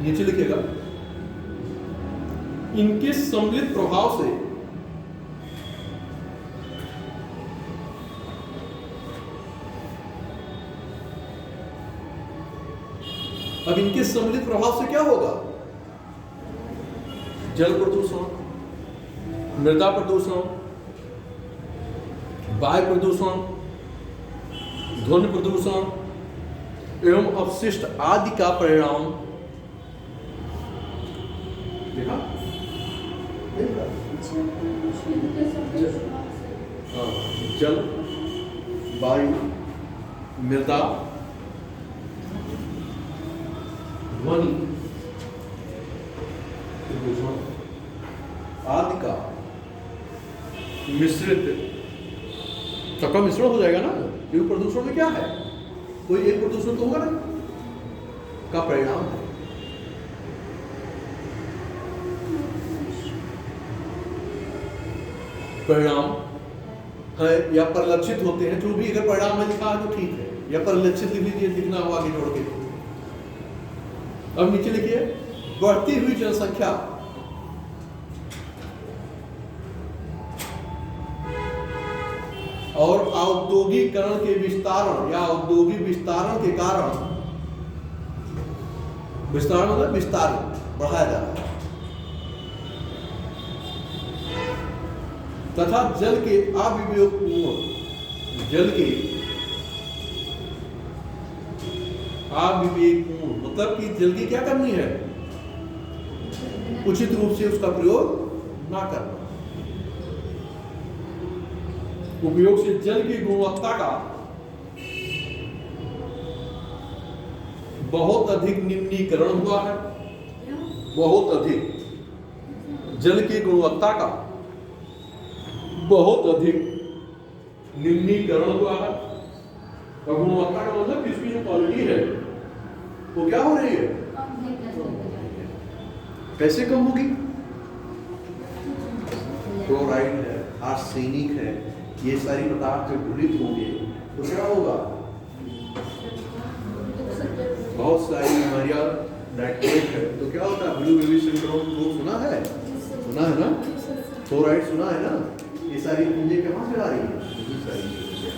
नीचे लिखेगा, इनके सम्मिलित प्रभाव से अब इनके सम्मिलित प्रभाव से क्या होगा, जल प्रदूषण, मृदा प्रदूषण, वायु प्रदूषण, ध्वनि प्रदूषण एवं अपशिष्ट आदि का परिणाम। देखा? जल, वायु, मृदा, ध्वनि प्रदूषण आदि का मिश्रित, सबका मिश्रण हो जाएगा ना। क्योंकि प्रदूषण में क्या है, कोई एक प्रदूषण तो होगा ना, का परिणाम है। परिणाम है या परिलक्षित होते हैं, जो भी अगर परिणाम में लिखा है तो ठीक है, या परिलक्षित लिख लीजिए, लिखना हो आगे जोड़ के। अब नीचे लिखिए, बढ़ती हुई जनसंख्या और औद्योगिकरण के विस्तारण या औद्योगिक विस्तारण के कारण, विस्तारण मतलब विस्तार बढ़ाया जा रहा है, तथा जल के अविवेकपूर्ण, जल के अविवेकपूर्ण मतलब कि जल की क्या करनी है, उचित रूप से उसका प्रयोग ना करना। उपयोग से जल की गुणवत्ता का बहुत अधिक निम्नीकरण हुआ है, बहुत अधिक जल की गुणवत्ता का बहुत अधिक निम्नीकरण हुआ है। और गुणवत्ता का मतलब किसकी जो क्वालिटी है वो क्या हो रही है, कैसे कम होगी, क्लोराइड है, आर्सेनिक है, ये सारी पदार्थ जब घुलित होंगे तो क्या होगा, बहुत सारी बीमारियां, नाइट्रेट है तो क्या होता है, ब्लू बेबी सिंड्रोम, सुना है ना, क्लोराइड सुना है ना, ये सारी चीजें कहाँ से आ रही है, ये सारी चीजें।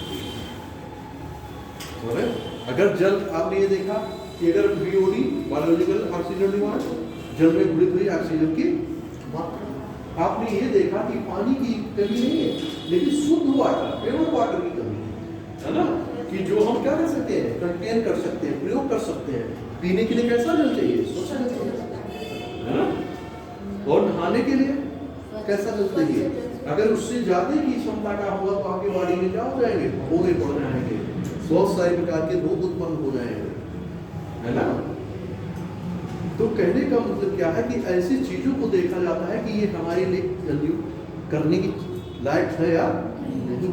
अगर जल, आपने ये देखा कि अगर बीओडी, बायोलॉजिकल ऑक्सीजन डिमांड, जल में घुलित हुई ऑक्सीजन की मात्रा, आपने ये देखा कि पानी की कमी नहीं है, लेकिन शुद्ध वाटर, प्योर वाटर की कमी है ना, कि जो हम क्या कर सकते हैं, कंटेन कर सकते हैं, प्रयोग कर सकते हैं। पीने के लिए कैसा जल चाहिए, स्वच्छ जल चाहिए, है ना। और नहाने के लिए कैसा जल चाहिए। अगर उससे ज्यादा की क्षमता का होगा तो आपकी बॉडी में क्या हो जाएंगे, फोड़े पड़ जाएंगे, बहुत सारे प्रकार के रोग उत्पन्न हो जाएंगे, है ना। तो कहने का मतलब क्या है कि ऐसी चीजों को देखा जाता है कि ये हमारे लिए करने की लायक है या नहीं।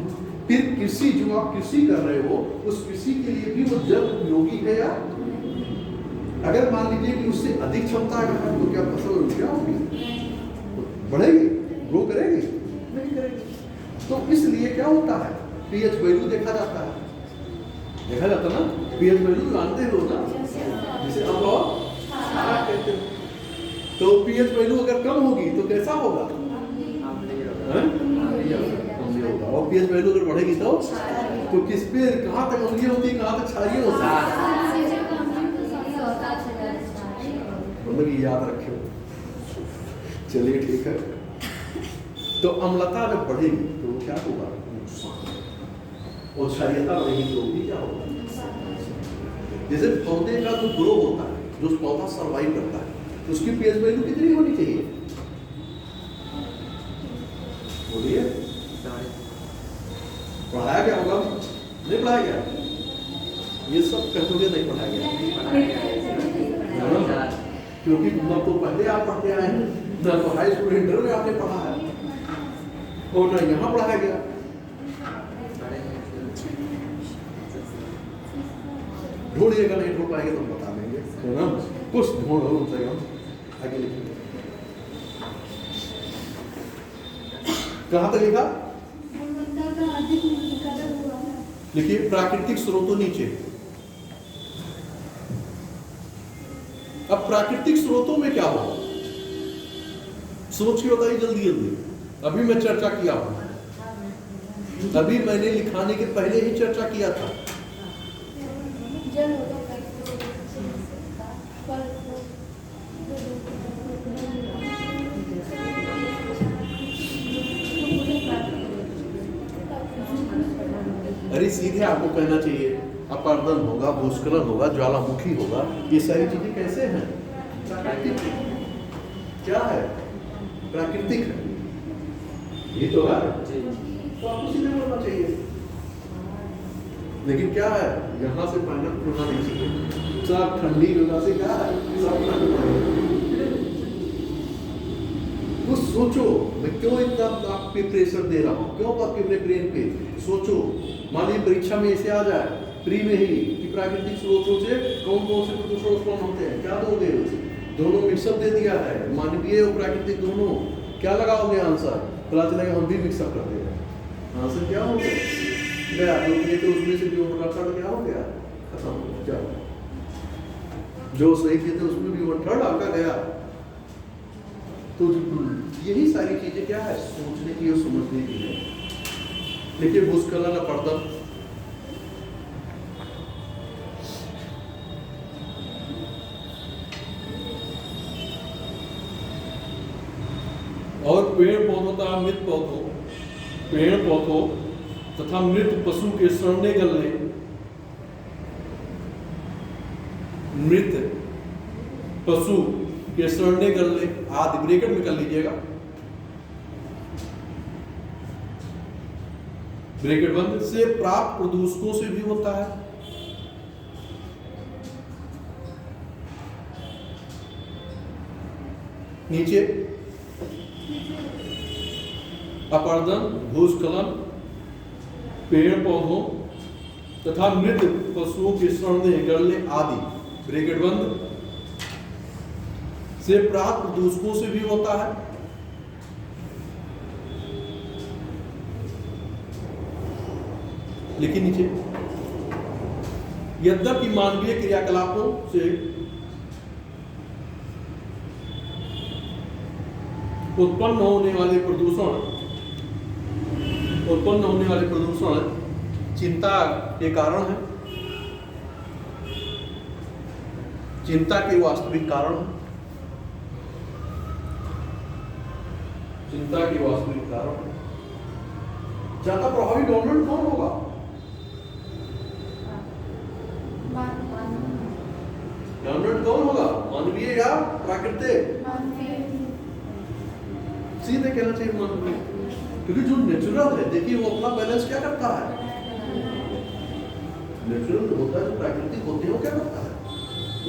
फिर कृषि, जो आप कृषि कर रहे हो, उस कृषि के लिए भी वो जल उपयोगी है या, अगर मान लीजिए कि उससे अधिक क्षमता है तो क्या फसल क्या होगी, बढ़ेगी, ग्रो करेगी, नहीं करेगी। तो इसलिए क्या होता है, पीएच वैल्यू देखा जाता है, देखा जाता ना, पीएच वैल्यू जानते हो ना, जिसे अब कहते हो। तो पीएच वैल्यू अगर कम होगी तो कैसा होगा, होगा। और पीएच वैल्यू अगर बढ़ेगी तो किस पे, कहाँ तक अम्लीय होती है, कहाँ तक क्षारीय होती है, मतलब ये याद रखियो। चलिए ठीक है। तो अम्लता जब बढ़ेगी तो क्या होगा, नुकसान, और क्षारीयता बढ़ेगी तो भी क्या होगा। जैसे पौधे का जो ग्रो होता है, जो पौधा सर्वाइव करता है, तो उसकी पीएच वैल्यू कितनी होनी चाहिए, बोलिए। पढ़ाया गया होगा, नहीं पढ़ाया गया, ये सब कहोगे नहीं पढ़ाया गया, क्योंकि न तो पहले आप पढ़ते आए हैं, न तो हाई स्कूल इंटर में आपने पढ़ा है, और न यहाँ पढ़ाया गया। ढूंढिएगा, नहीं ढूंढ पाएंगे तो हम बता देंगे, है ना। कुछ ढूंढो उनसे, हम आगे लिखेंगे। कहाँ तक लिखा, लिखिए प्राकृतिक स्रोतों नीचे। अब प्राकृतिक स्रोतों में क्या होगा, सोच के बताइए जल्दी जल्दी। अभी मैं चर्चा किया हूं, अभी मैंने लिखाने के पहले ही चर्चा किया था। अरे सीधे आपको कहना चाहिए, अपर्दन होगा, भूस्खलन होगा, ज्वालामुखी होगा, ये सारी चीजें कैसे हैं, प्राकृतिक। क्या है, प्राकृतिक है, ये तो है, तो आपको सीधे बोलना चाहिए। लेकिन क्या है, यहाँ से फाइनल होना नहीं चाहिए, सब ठंडी जगह से क्या है, सब तो सोचो मैं क्यों इतना आप पे प्रेशर दे रहा हूँ, क्यों आपके अपने ब्रेन पे सोचो। मान लीजिए परीक्षा में ऐसे आ जाए प्री में ही कि प्राकृतिक स्रोतों से कौन कौन से प्रदूषण उत्पन्न होते हैं, क्या दोगे, दोनों मिक्सअप दे दिया है, मानवीय और प्राकृतिक दोनों, क्या लगाओगे आंसर, पता चलेगा हम भी मिक्सअप कर दे रहे हैं, आंसर क्या हो गया, जो किए थे उसमें से जो क्या हो गया, खत्म हो गया, जो सही किए थे उसमें भी 1/3 आपका गया। तो यही सारी चीजें क्या है, सोचने की और समझने की है। देखिए भूस्खलन, अपर्दन, और पेड़ पौधों तथा मृत पौधों, पेड़ पौधों तथा मृत पशु के सड़ने गलने, मृत पशु के सड़ने गलने आदि, ब्रैकेट में कर लीजिएगा, ब्रैकेट बंद, से प्राप्त प्रदूषकों से भी होता है। नीचे अपर्दन, भूस्खलन, पेड़ पौधों तथा मृत पशुओं के सड़ने गलने आदि, ब्रैकेट बंद, से प्राप्त प्रदूषकों से भी होता है। लिखिए नीचे, यद्यपि मानवीय क्रियाकलापों से उत्पन्न होने वाले प्रदूषण चिंता के कारण है, चिंता के वास्तविक कारण है। चिंता की वास्तविक कारण। ज्यादा प्रभावी डोमिनेंट कौन होगा? डोमिनेंट कौन होगा, मानवीय या प्राकृतिक? सीधे कहना चाहिए मानवीय, क्योंकि जो नेचुरल है, देखिए वो अपना बैलेंस क्या करता है। नेचुरल जो होता है, जो प्राकृतिक होते हैं, वो क्या करता है,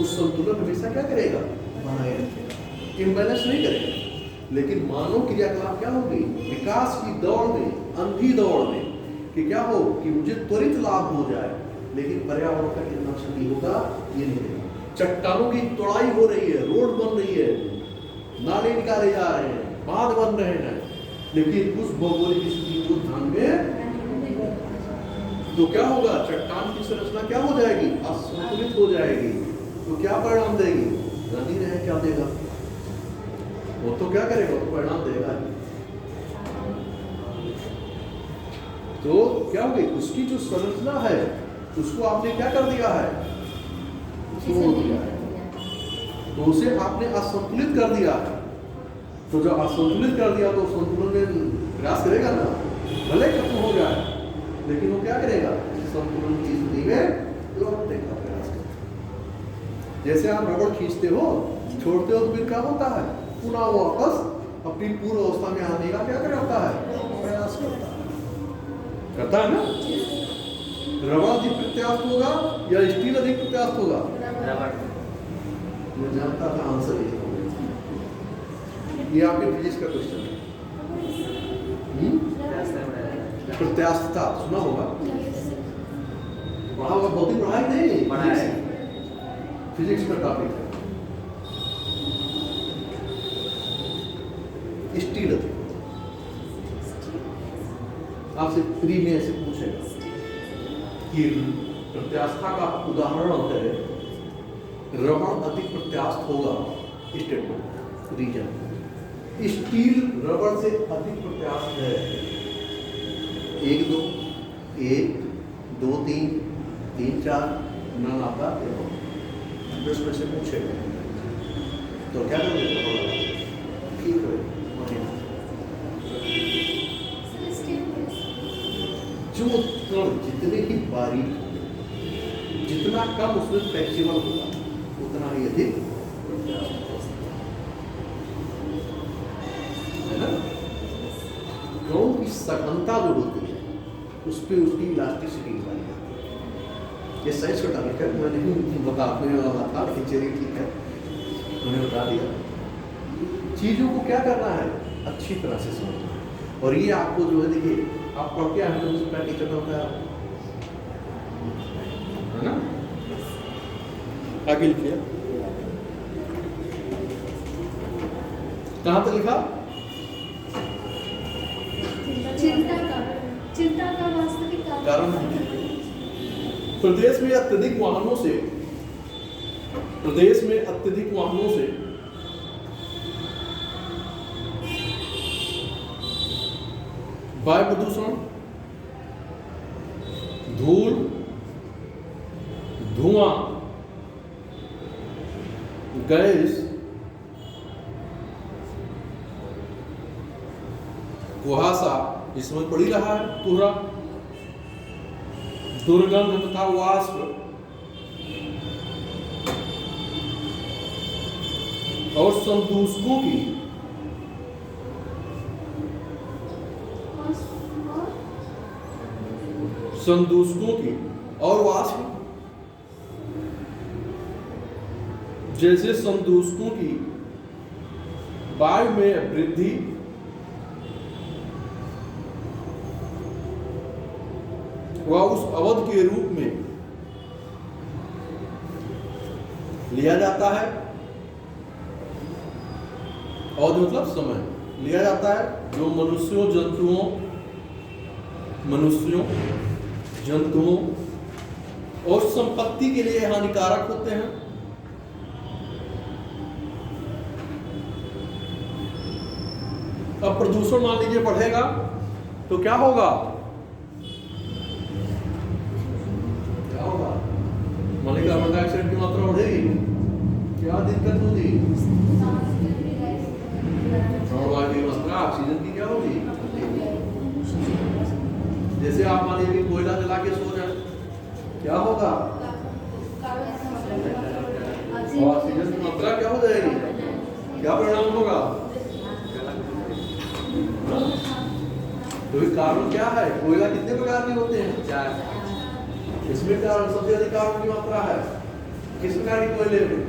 उस संतुलन हमेशा क्या करेगा, बनाए रखेगा, इम्बैलेंस नहीं करेगा। लेकिन मानव क्रियाकलाप क्या होगी, विकास की दौड़ में, अंधी दौड़ में, कि क्या हो कि मुझे त्वरित लाभ हो जाए, लेकिन पर्यावरण का कितना क्षति होगा ये नहीं देगा। चट्टानों की तोड़ाई हो रही है, रोड बन रही है, नाले निकाले जा रहे हैं, बांध बन रहे हैं, लेकिन उस भौगोलिक स्थिति को ध्यान में तो क्या होगा, चट्टान की संरचना क्या हो जाएगी, असंतुलित हो जाएगी। तो क्या परिणाम देगी, नदी रहे क्या देगा, वो तो क्या करेगा, तो परिणाम देगा। तो क्या होगी, उसकी जो संरचना है उसको आपने क्या कर दिया है, तोड़ दिया है, तो उसे आपने असंतुलित कर दिया है। तो जब असंतुलित कर दिया तो संतुलन में प्रयास करेगा ना, भले खत्म हो जाए, लेकिन वो क्या करेगा, संतुलन की स्थिति में लौटने का प्रयास करेगा। जैसे आप रबड़ खींचते हो, छोड़ते हो, तो फिर क्या होता है, पुनः वापस अपनी पूर्व अवस्था में आने का क्या करता है, प्रयास करता है ना। रबड़ अधिक प्रत्यास्थ होगा या स्टील अधिक प्रत्यास्थ होगा? मैं जानता था आंसर ये होगा। ये आपके फिजिक्स का क्वेश्चन है। प्रत्यास्थता सुना होगा, पढ़ा होगा, भौतिक पढ़ाई नहीं, फिजिक्स का टॉपिक है। स्टील अधिक, आपसे प्री में ऐसे पूछेगा कि प्रत्यास्था का उदाहरण है, रबड़ अधिक प्रत्यास्थ होगा, स्टेटमेंट रीजन, स्टील रबड़ से अधिक प्रत्यास्थ है। 1 2 1 2 3 3 4 ना आता प्रश्न से पूछेगा तो क्या करोगे, ठीक है। जो कण जितने ही बारीक, जितना कम उसमें फ्लेक्सिबल होगा, उतना ही अधिक है ना। कणों की सघनता जो होती है, उस पर उसकी इलास्टिसिटी पाई जाती है। ये साइंस का टॉपिक है, मैं नहीं बताने वाला था, लेकिन चलिए ठीक है, मैंने बता दिया। चीजों को क्या करना है, अच्छी तरह से समझना। और ये आपको जो है, देखिए आप पढ़ के आए तो मुझे प्रैक्टिस करना होता है ना। आगे लिखिए, कहाँ तक लिखा, चिंता का वास्तविक कारण। प्रदेश में अत्यधिक वाहनों से, वायु प्रदूषण, धूल, धुआं, गैस, कुहासा, इसमें पड़ ही रहा है पूरा, दुर्गंध तथा वाष्प, और संदूषकों की और वाष्प, जैसे संदूषकों की वायु में वृद्धि, वह उस अवधि के रूप में लिया जाता है। अवधि मतलब समय लिया जाता है, जो मनुष्यों, जंतुओं और संपत्ति के लिए हानिकारक होते हैं। अब प्रदूषण मान लीजिए बढ़ेगा तो क्या होगा, मान कार्बन डाइऑक्साइड की मात्रा बढ़ेगी, क्या दिक्कत होगी, वायु की मात्रा, ऑक्सीजन क्या होगा? ऑक्सीजन की मात्रा क्या हो जाएगी? क्या परिणाम होगा? तो ये कार्बन क्या है? कोयला कितने प्रकार के होते हैं? 4। इसमें कार्बन सबसे अधिक कार्बन की मात्रा है किस प्रकार के कोयले में?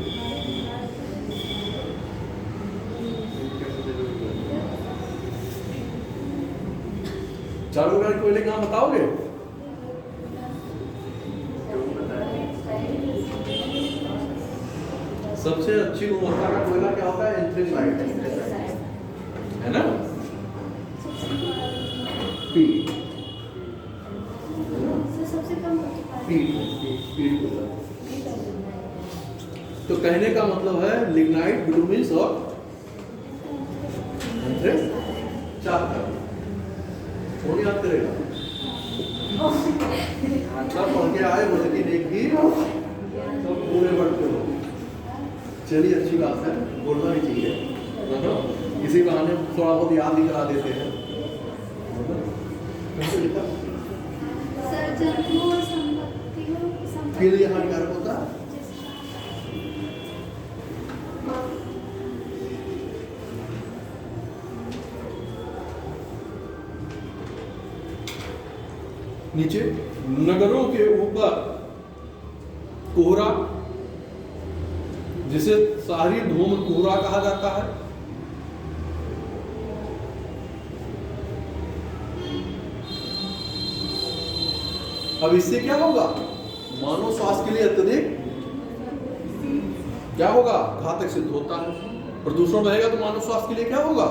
चार प्रकार के कोयले का नाम बताओगे? सबसे अच्छी गुणवत्ता का कोयला क्या होता है? एंथ्रेसाइट है ना? पी सबसे कम पी कोयला। तो कहने का मतलब है लिग्नाइट, बिटुमिन्स और एंथ्रेस 4 कौन याद करेगा? सब पढ़ के आए हो लेकिन एक भी सब पूरे बढ़ते हो। चलिए अच्छी बात है, बोलना भी चाहिए, इसी बहाने थोड़ा बहुत याद भी करा देते हैं। सर जन्मों और संपत्तियों के लिए हानिकारक होता है। नीचे नगरों के ऊपर कोहरा, जिसे शहरी धूम कोहरा कहा जाता है, अब इससे क्या होगा? मानव स्वास्थ्य के लिए अत्यधिक क्या होगा? घातक सिद्ध होता है। प्रदूषण रहेगा तो मानव स्वास्थ्य के लिए क्या होगा?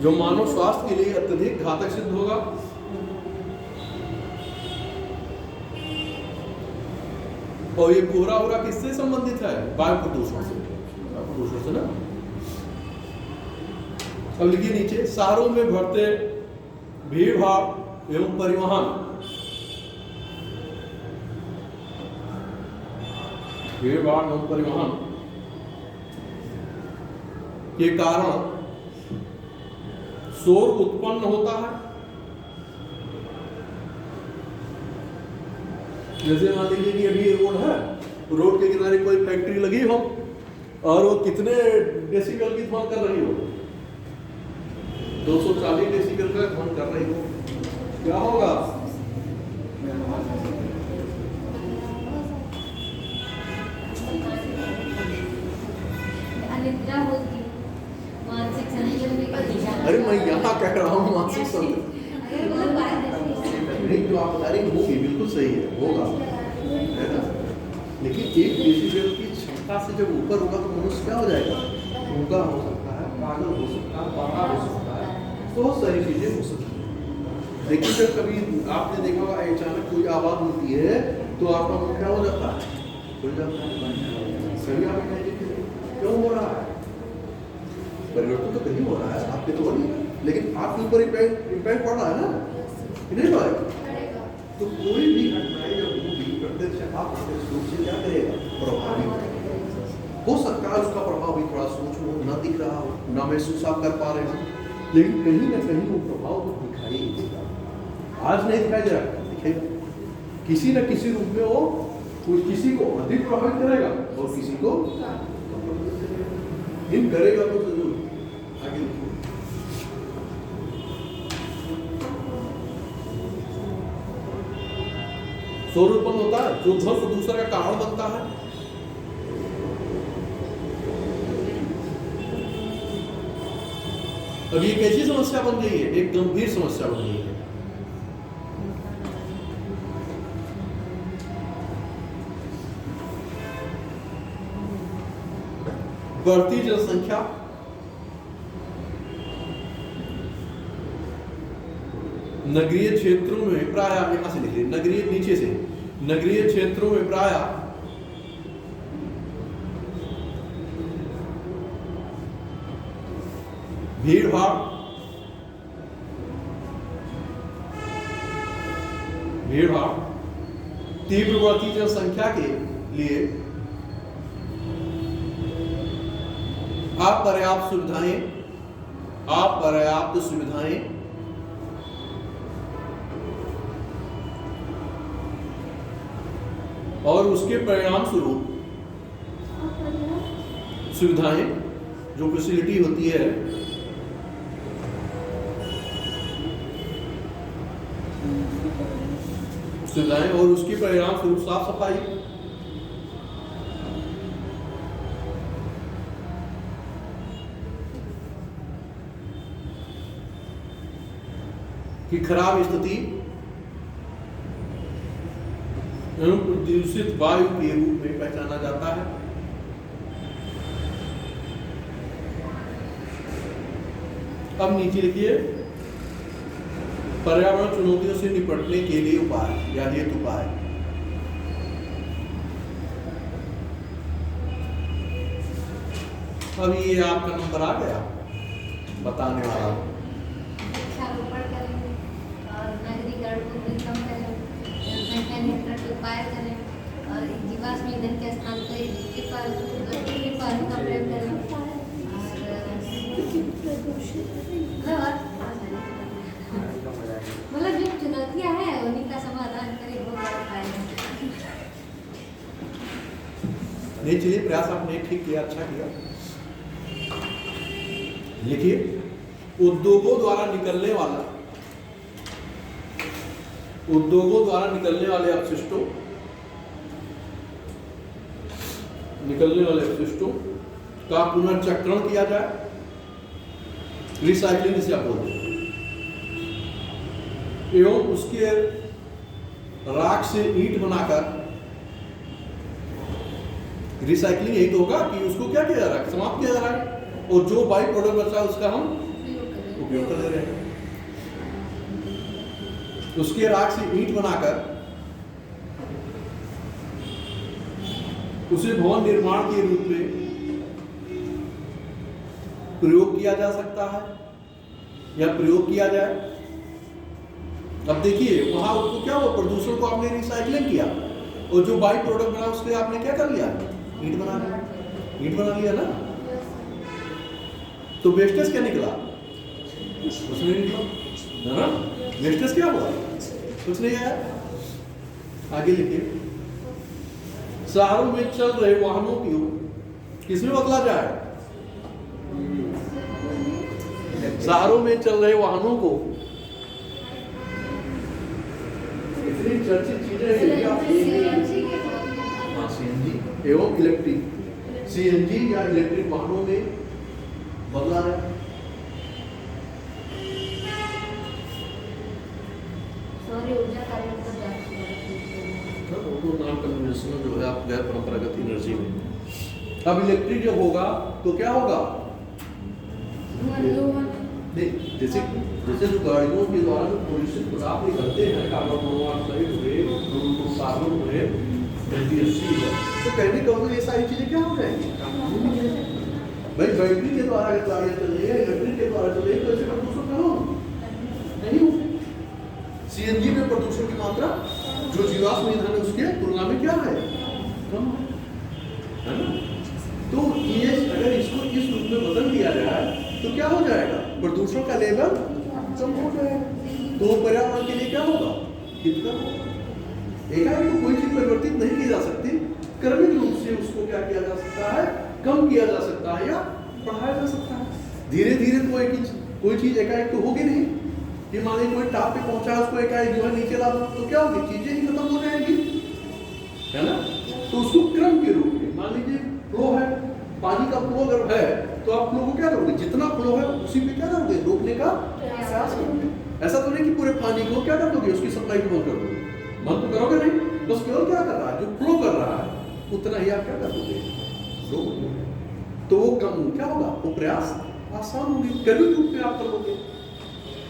जो मानव स्वास्थ्य के लिए अत्यधिक घातक सिद्ध होगा। और ये कोहरा वोहरा किससे संबंधित है? वायु प्रदूषण से। वायु प्रदूषण से ना। अब लिखिए नीचे, शहरों में बढ़ते भीड़ भाड़ एवं परिवहन, भीड़ भाड़ एवं परिवहन के कारण शोर उत्पन्न होता है। जैसे मान लीजिए कि अभी रोड है, रोड के किनारे कोई फैक्ट्री लगी हो और वो कितने डेसिबल की ध्वनि कर रही हो? 240 डेसिबल का ध्वनि कर रही हो, क्या होगा? अनिद्रा होगी, मानसिक संतुलन में अरे मैं यहाँ कह रहा हूँ मानसिक संतुलन नहीं, जो आप बता रही होगी बिल्कुल सही है, होगा, है ना? लेकिन 1 डेसिबल की क्षमता से जब ऊपर होगा तो मनुष्य क्या हो जाएगा? गूंगा हो सकता है, पागल हो सकता है, बाबा हो सकता है, बहुत सारी चीजें हो सकती है। लेकिन जब कभी आपने देखा होगा अचानक कोई आवाज होती है तो आपका मन क्या हो जाता है? खुल जाता है। सभी आप क्यों हो रहा है? परिवर्तन तो कहीं हो रहा है, आपके तो नहीं, लेकिन आपके ऊपर इम्पैक्ट पड़ रहा है ना, नहीं भाई? तो कोई भी घटनाएं जब होगी प्रत्यक्ष अप्रत्यक्ष रूप से क्या करेगा? प्रभावित हो सकता है उसका प्रभाव भी थोड़ा सूक्ष्म हो, न दिख रहा हो, न महसूस आप कर पा रहे हो, लेकिन कहीं ना कहीं वो प्रभाव तो दिखाई ही देगा। आज नहीं दिखाई दे रहा, दिखेगा किसी न किसी रूप में। वो किसी को अधिक प्रभावित करेगा और किसी को इन करेगा तो जरूर। आगे शोर उत्पन्न होता है जो ध्वनि प्रदूषण का कारण बनता है। अब ये कैसी समस्या बन गई है? एक गंभीर समस्या बन गई है। बढ़ती जनसंख्या, नगरीय क्षेत्रों में प्राय, यहां से लिखिए, नगरीय नीचे से, नगरीय क्षेत्रों में प्राय भीड़ भाड़, तीव्र बढ़ती जनसंख्या के लिए अपर्याप्त सुविधाएं और उसके परिणाम स्वरूप सुविधाएं जो फैसिलिटी होती है सुविधाएं और उसके परिणाम स्वरूप साफ सफाई, की खराब स्थिति एवं प्रदूषित वायु के रूप में पहचाना जाता है। अब नीचे लिखिए पर्यावरण चुनौतियों से निपटने के लिए उपाय या हेतु उपाय। अब ये आपका नंबर आ गया बताने वाला। वृक्षारोपण करें और नगरीकरण को भी कम करें, जनसंख्या नियंत्रण के उपाय करें और जीवाश्म ईंधन के स्थान पर इलेक्ट्रिक वाहनों का प्रयोग करें मतलब जो चुनौतियां हैं उन्हीं का समाधान करें, वो उपाय है। नहीं चलिए प्रयास आपने ठीक किया, अच्छा किया। लिखिए उद्योगों द्वारा निकलने वाले अपशिष्टों का पुनर्चक्रण किया जाए, रिसाइकलिंग जिसे आप बोलते हैं, एवं उसके राख से ईंट बनाकर, रिसाइकलिंग यही तो होगा कि उसको क्या किया जा रहा है, समाप्त किया जा रहा है, और जो बाई प्रोडक्ट बचा है उसका हम उपयोग कर रहे हैं। उसके राख से ईंट बनाकर उसे भवन निर्माण के रूप में प्रयोग किया जा सकता है या प्रयोग किया जाए। अब देखिए वहां उसको क्या हुआ, प्रदूषण को आपने रिसाइकलिंग किया और जो बाई प्रोडक्ट बना उसके आपने क्या कर लिया, ईंट बना लिया ना। तो वेस्टेज क्या निकला, उसमें निकला ना, वेस्टेज क्या हुआ, कुछ नहीं आया। आगे लिखिए शहरों में चल रहे वाहनों की किसमें बदला जाए, शहरों में चल रहे वाहनों को, इतनी चर्चित चीजें सीएनजी एवं इलेक्ट्रिक, सीएनजी या इलेक्ट्रिक वाहनों में बदला है। सौर ऊर्जा कार्य नाम कन्वेंशनल जो है आप गैर परंपरागत एनर्जी में। अब इलेक्ट्रिक जब होगा तो क्या होगा, नहीं जैसे जो गाड़ियों के द्वारा जो पॉल्यूशन पदार्थ निकलते हैं, कार्बन मोनोऑक्साइड हुए, कार्बन हुए, NTSC है, तो कहने का मतलब ये सारी चीजें क्या हो जाएंगी भाई। बैटरी के द्वारा अगर गाड़ियां चल रही है, इलेक्ट्रिक के द्वारा चल रही है, तो ऐसे प्रदूषण कहाँ होगा, नहीं होगा। सीएनजी में प्रदूषण की मात्रा जो जीवाश्म ईंधन है उसके तुलना में क्या है, कम है ना। तो ये अगर इसको इस रूप में बदल दिया जाए तो क्या हो जाएगा, प्रदूषण का लेवल कम हो जाएगा। तो पर्यावरण के लिए क्या होगा, कितना एकाएक तो कोई चीज परिवर्तित नहीं की जा सकती, क्रमिक रूप से उसको क्या किया जा सकता है, कम किया जा सकता है या बढ़ाया जा सकता है। धीरे धीरे कोई चीज एकाएक तो होगी नहीं कि मान लीजिए कोई टॉप पे पहुंचा उसको एकाएक जो है नीचे ला दो तो क्या होगी, चीजें ही खत्म हो जाएंगी, है ना। तो उसको क्रम के रूप में, मान लीजिए फ्लो है, पानी का फ्लो अगर है तो आप फ्लो को क्या करोगे, जितना फ्लो है उसी पे क्या करोगे, रोकने का प्रयास करोगे। ऐसा तो नहीं कि पूरे पानी को क्या कर दोगे, उसकी सप्लाई को बंद कर दोगे, बंद तो करोगे नहीं, बस केवल क्या कर रहा है, जो फ्लो कर रहा है उतना ही आप क्या कर दोगे, रोक। तो वो कम क्या होगा, वो प्रयास आसान होगी, क्रमिक रूप में आप कर लोगे,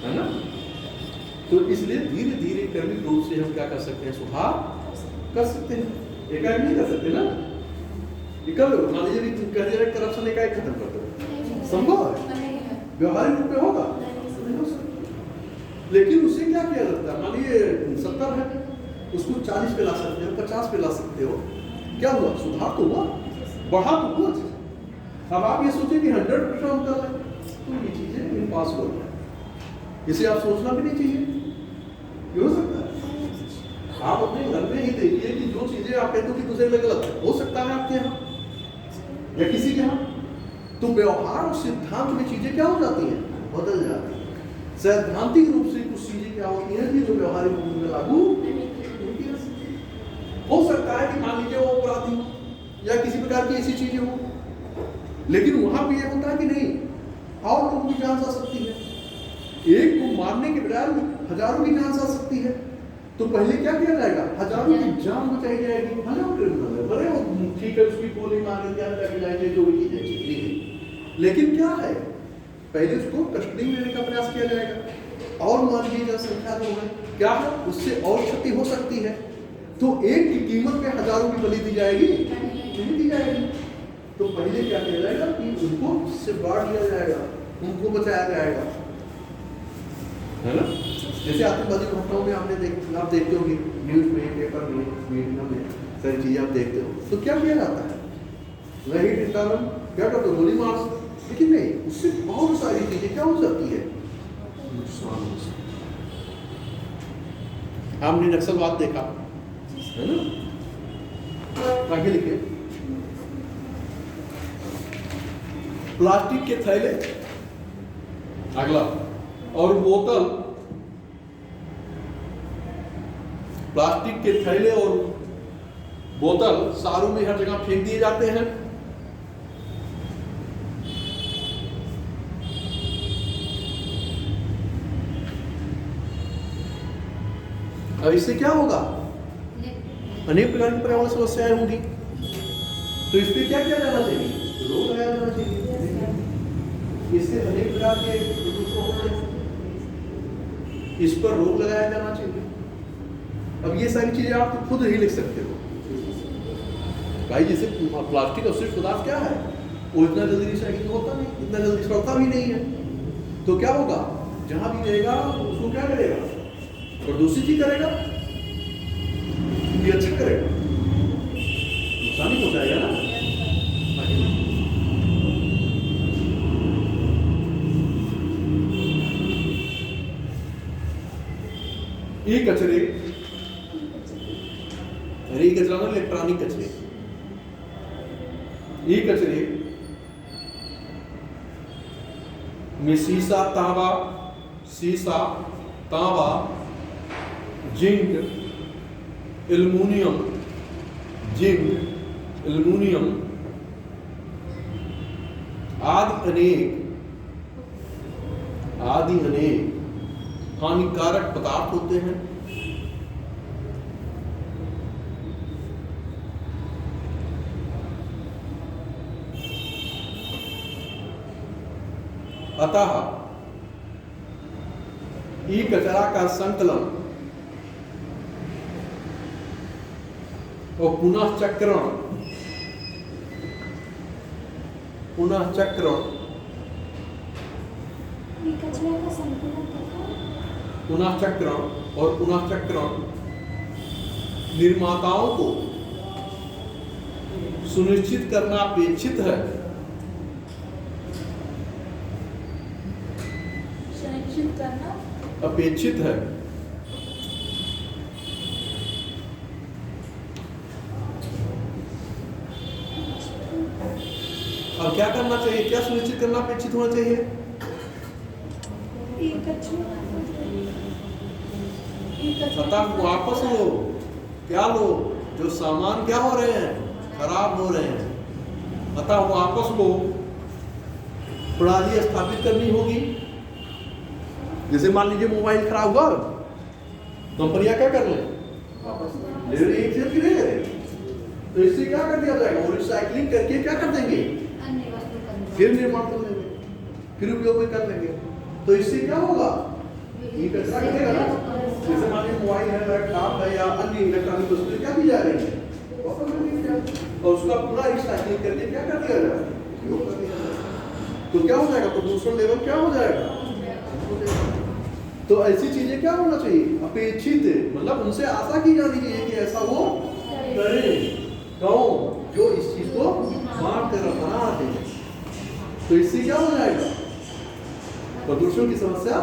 है ना। तो इसलिए धीरे धीरे क्रमिक रूप से हम क्या कर सकते हैं, सुधार कर सकते हैं, एकाएक नहीं कर सकते ना। मान लीजिए कह दे रहे करप्शन एकाएक खत्म कर दो, संभव है, व्यवहारिक रूप में होगा नहीं हो सकता। लेकिन उसे क्या किया जाता है, मान लीजिए 70 है उसको 40 पे ला सकते हो, 50 पे ला सकते हो, क्या हुआ, सुधार तो हुआ, बढ़ा तो हुआ। अब आप ये सोचें कि 100% कर लें तो ये चीजें इम्पॉसिबल है, इसे आप सोचना भी नहीं चाहिए, ये हो सकता है आप अपने घर में ही देखिए कि जो चीजें आप कहते हो कि दूसरे में गलत है, हो सकता है आपके यहाँ या किसी के यहाँ, तो व्यवहार और सिद्धांत में चीजें क्या हो जाती हैं, बदल जाती हैं। सैद्धांतिक रूप से कुछ चीजें क्या होती हैं कि जो व्यवहारिक रूप में लागू नहीं की जा सकती। हो सकता है कि मान लीजिए वो अपराधी हो या किसी प्रकार की ऐसी चीजें हो, लेकिन वहां भी ये होता है कि नहीं, और लोगों की जान जा सकती है। एक को मारने के बजाय हजारों की जान जा सकती है, तो पहले क्या किया जाएगा, हजारों की जान बचाई जाएगी। हजारों क्रिमिनल है, बड़े ठीक है, उसकी गोली मार के जाके जाएंगे, जो भी चीजें ठीक है, लेकिन क्या है, पहले उसको कस्टडी में लेने का प्रयास किया जाएगा। और मान लीजिए जनसंख्या जो है क्या है, उससे और क्षति हो सकती है, तो एक की कीमत पे हजारों की बलि दी जाएगी, नहीं दी जाएगी। तो पहले क्या किया जाएगा कि उनको उससे बांट दिया जाएगा, उनको बचाया जाएगा, है ना। जैसे आतंकवादी घटनाओं में आपने आप देखते होंगे न्यूज में, पेपर में, मीडिया में सारी चीजें आप देखते हो, तो क्या किया जाता है, वही कारण क्या करते हो, गोली मार, लेकिन नहीं, उससे बहुत सारी चीजें क्या हो सकती है, नुकसान हो सकती है। हमने नक्सलवाद देखा है ना, आगे लिखिए, प्लास्टिक के थैले, अगला, और बोतल, प्लास्टिक के थैले और बोतल शहरों में हर जगह फेंक दिए जाते हैं। अब इससे क्या होगा, अनेक प्रकार की पर्यावरण समस्याएं होंगी, तो इस पर क्या किया जाना चाहिए, रोक लगाया जाना चाहिए। इससे अनेक प्रकार के प्रदूषण होते हैं, इस पर रोक लगाया जाना चाहिए। अब ये सारी चीजें आप खुद ही लिख सकते हो भाई, जैसे प्लास्टिक अवशिष्ट पदार्थ क्या है, वो इतना जल्दी रिसाइकिल होता नहीं, इतना जल्दी सड़ता भी नहीं है, तो क्या होगा, जहां भी रहेगा उसको क्या करेगा, प्रदूषित ही करेगा, ये अच्छा करेगा, नुकसान ही पहुंचाएगा ना। ये कचरे, अरे ये कचरा ना, इलेक्ट्रॉनिक कचरे, ये कचरे में शीशा, तांबा, जिंक, एल्युमिनियम आदि अनेक हानिकारक पदार्थ होते हैं। अतः ई कचरा का संकलन और पुनः चक्रण और पुनः चक्रण निर्माताओं को सुनिश्चित करना अपेक्षित है। अब क्या करना चाहिए, क्या सुनिश्चित करना अपेक्षित होना चाहिए, अतः वापस लो, क्या लो, जो सामान क्या हो रहे हैं, खराब हो रहे हैं, अतः वापस लो, प्रणाली स्थापित करनी होगी। जैसे मान लीजिए मोबाइल खराब हुआ, कंपनियां क्या कर लें, वापस ले रही है, तो इससे क्या कर दिया जाएगा, वो रिसाइकलिंग करके क्या कर देंगे, फिर निर्माण कर लेंगे, फिर उपयोग में कर लेंगे। तो इससे क्या होगा, ये कचरा करेगा ना, जैसे मान लीजिए मोबाइल है, लैपटॉप है या अन्य इलेक्ट्रॉनिक वस्तुएं क्या दी जा रही है, और उसका पूरा रिसाइकलिंग करके क्या कर दिया जाएगा, उपयोग कर दिया जाएगा। तो क्या हो जाएगा, प्रदूषण लेवल क्या हो जाएगा। तो ऐसी चीजें क्या होना चाहिए, अपेक्षित, मतलब उनसे आशा की जानी चाहिए कि ऐसा वो करें, कौन, जो इस चीज को बांट कर बनाते हैं। तो इससे क्या हो जाएगा, प्रदूषण की समस्या,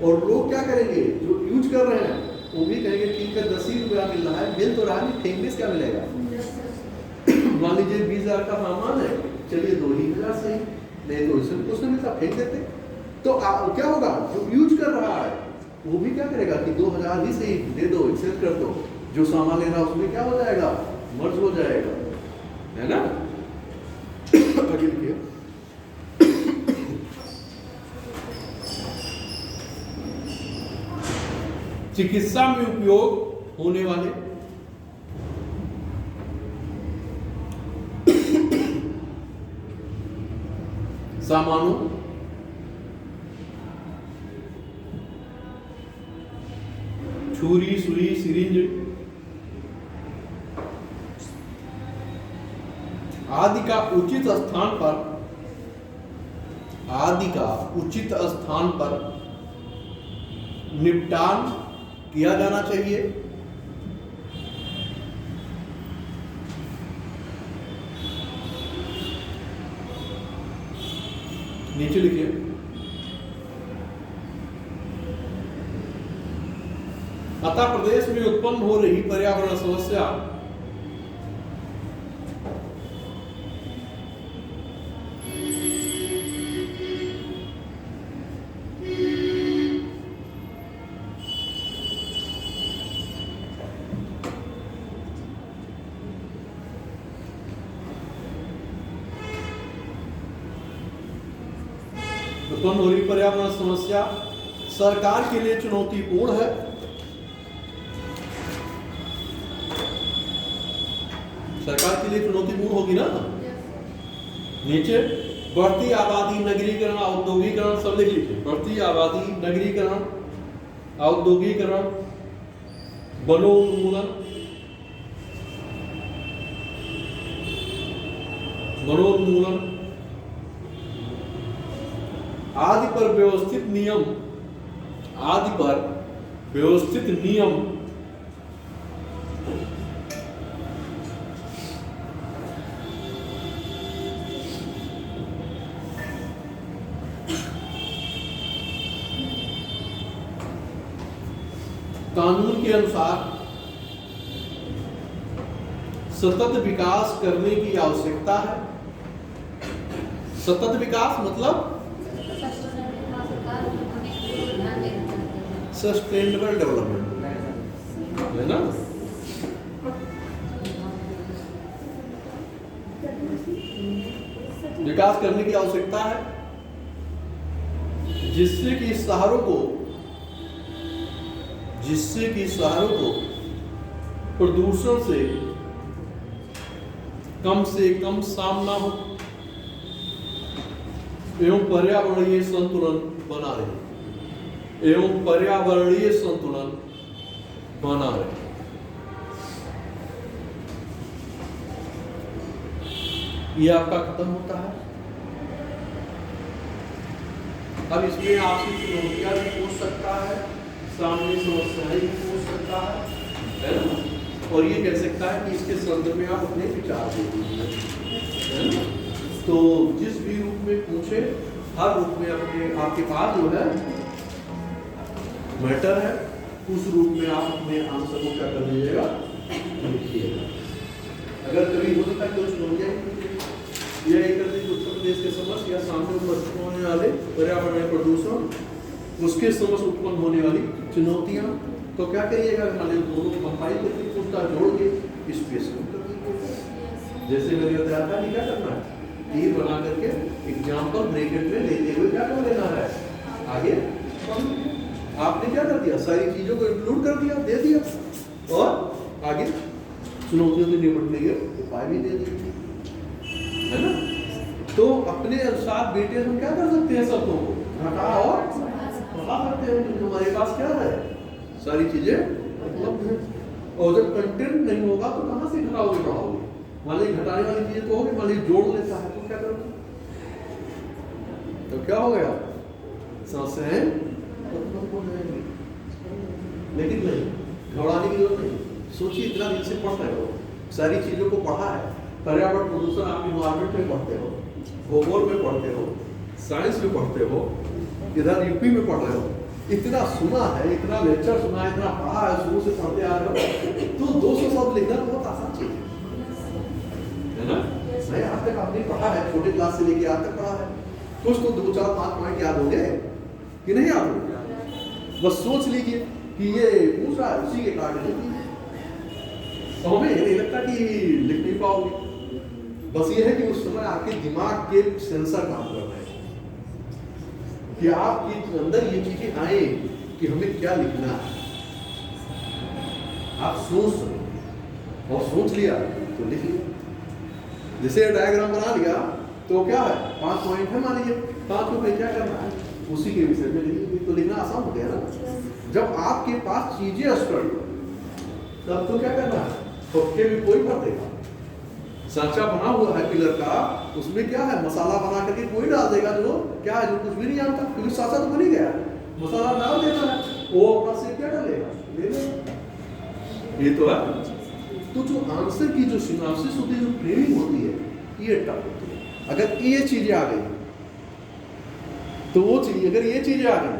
और लोग क्या करेंगे, जो यूज कर रहे हैं वो भी कहेंगे ठीक है 10 ही रुपया मिल रहा है, मिल तो रहा नहीं, फेंकने से क्या मिलेगा। मान लीजिए 20,000 का सामान है, चलिए 2,000 सही, नहीं तो इससे कुछ नहीं मिलता, फेंक देते। तो क्या होगा, जो यूज कर रहा है वो भी क्या करेगा कि 2,000 ही सही दे दो, एक्सेप्ट कर दो, जो सामान लेना उसमें क्या हो जाएगा, मर्ज हो जाएगा, है ना। आगे लिखिए। चिकित्सा में उपयोग होने वाले सामानों, छुरी, सुई, सिरिंज आदि का उचित स्थान पर निपटान किया जाना चाहिए। नीचे लिखिए। अतः प्रदेश में उत्पन्न हो रही पर्यावरण समस्या सरकार के लिए चुनौतीपूर्ण है। सरकार के लिए चुनौतीपूर्ण होगी ना। नीचे बढ़ती आबादी, नगरीकरण, औद्योगिकरण, सब लिख लीजिए। बढ़ती आबादी, नगरीकरण, औद्योगिकरण, वनोन्मूलन, आदि पर व्यवस्थित नियम कानून के अनुसार सतत विकास करने की आवश्यकता है। सतत विकास मतलब सस्टेनेबल डेवलपमेंट, है ना। विकास करने की आवश्यकता है जिससे कि शहरों को प्रदूषण से कम सामना हो एवं पर्यावरणीय संतुलन बना रहे। ये आपका खत्म होता है। अब इसमें आपकी चुनौतियां भी पूछ सकता है, सामने समस्याएं भी पूछ सकता है ना। और ये कह सकता है कि इसके संदर्भ में आप अपने विचार दे दीजिए, है ना। तो जिस भी रूप में पूछे, हर रूप में अपने आपके पास जो है मैटर है, उस रूप में आप अपने आंसर को क्या कर लीजिएगा, लिखिएगा। अगर कभी हो सकता है कुछ चुनौतियां या एक उत्तर प्रदेश के समस्या या सामने उपस्थित होने वाले पर्यावरण प्रदूषण, उसके समस्या उत्पन्न होने वाली चुनौतियां, तो क्या करिएगा, दोनों कंपाइल करके पूछता जोड़ के स्पेस कर दीजिए। जैसे मैंने बताया था कि क्या करना है, तीर बना करके एग्जाम्पल ब्रैकेट में लेते हुए क्या कर लेना है आगे। आपने क्या कर दिया, सारी चीजों को इंक्लूड कर दिया, दे दिया, और आगे चुनौतियों से निपटने के उपाय भी दे दिए, है ना। तो अपने अनुसार बेटे हम क्या कर सकते हैं, शब्दों को घटा और बढ़ा सकते हैं, क्योंकि हमारे पास क्या है, सारी चीजें उपलब्ध है। और जब कंटेंट नहीं होगा तो कहाँ से घटाओगे बढ़ाओगे। मान लीजिए घटाने वाली चीजें तो होगी, मान लीजिए जोड़ लेता है तो क्या करोगे, तो क्या हो गया, समस्याएं उत्पन्न हो जाएंगी। लेकिन नहीं, घबराने की जरूरत नहीं। सोचिए, इतना दिन से पढ़ रहे हो, सारी चीजों को पढ़ा है, पर्यावरण प्रदूषण आप इन्वायरमेंट में पढ़ते हो, भूगोल में पढ़ते हो, साइंस में पढ़ते हो, इधर यूपी में पढ़ रहे हो, इतना सुना है, इतना लेक्चर सुना है, इतना पढ़ा है, शुरू से पढ़ते आ रहे हो, तो 200 शब्द लिखना बहुत आसान चीज है ना? नहीं, आज तक आपने पढ़ा है, छोटे क्लास से लेके आज तक पढ़ा है, कुछ तो 2, 4, 5 पॉइंट याद होंगे कि नहीं याद होंगे? बस सोच लीजिए कि ये पूछ रहा है, उसी के कार्ड लिख लीजिए, तो हमें नहीं लगता कि लिख नहीं पाओगे। बस ये है कि उस समय आपके दिमाग के सेंसर काम कर रहे हैं कि आपके अंदर ये चीजें आए कि हमें क्या लिखना है। आप सोच और सोच लिया तो लिख लिया। जैसे डायग्राम बना लिया तो क्या है, 5 पॉइंट है मान लीजिए, 5 को क्या करना है, उसी के विषय में लिखिए, तो लिखना आसान हो गया ना। जब आपके पास चीजें स्पष्ट हो तब तो क्या करना है, सबके भी कोई भर देगा। सांचा बना हुआ है पिलर का, उसमें क्या है, मसाला बना करके कोई डाल देगा जो क्या है, जो कुछ भी नहीं जानता, क्योंकि सांचा तो बन ही गया, मसाला डाल देना है, वो अपना से क्या डालेगा, ले लेगा। ये तो है। तो जो आंसर की जो सिनॉप्सिस होती है, जो फ्रेमिंग होती है, ये टफ होती है। अगर ये चीजें आ गई तो वो चीज, अगर ये चीजें आ गई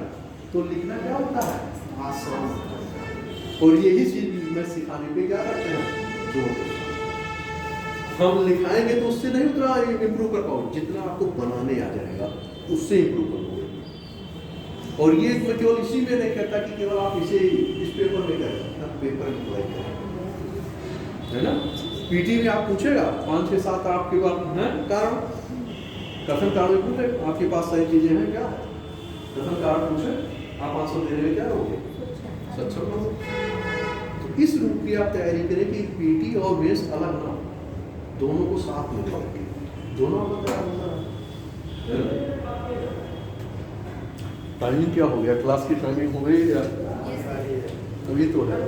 तो लिखना क्या होता है, आसान। और यही चीज मैं सिखाने पे क्या करते हैं, जो हम लिखाएंगे तो उससे नहीं उतना इम्प्रूव कर पाओ, जितना आपको बनाने आ जाएगा उससे इम्प्रूव कर पाओगे। और ये मैं केवल इसी में नहीं कहता कि केवल आप इसे इस पेपर में करें, आप पेपर में अप्लाई करें, है ना? पीटी में आप पूछेगा 5 से 7 आपके पास हैं कारण, कथन कारण पूछे आपके पास सारी चीजें हैं क्या, कथन कारण पूछे आप आंसर देने में क्या रहोगे, सक्षम रहोगे। तो इस रूप की आप तैयारी करें कि पीटी और मेंस अलग ना, दोनों को साथ में लेकर, दोनों का तैयार होता है। टाइमिंग क्या हो गया, क्लास की टाइमिंग हो गई या अभी तो है?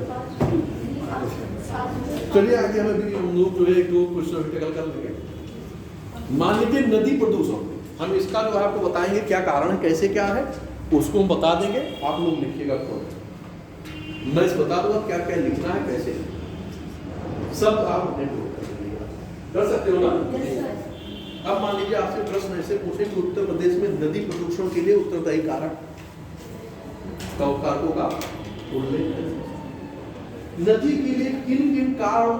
चलिए आगे हम लोग जो है 1-2 क्वेश्चन टेकल कर लेंगे। मान लीजिए नदी प्रदूषण, हम इसका जो है आपको बताएंगे क्या कारण है, कैसे क्या है, उसको हम बता देंगे, आप लोग लिखिएगा खुद। मैं इस बता दूंगा क्या क्या लिखना है, कैसे, सब आप अपने कर सकते हो ना। अब मान लीजिए आपसे प्रश्न ऐसे पूछे कि उत्तर प्रदेश में नदी प्रदूषण के लिए उत्तरदायी कारक कारकों का उल्लेख करें। नदी के लिए किन किन कारण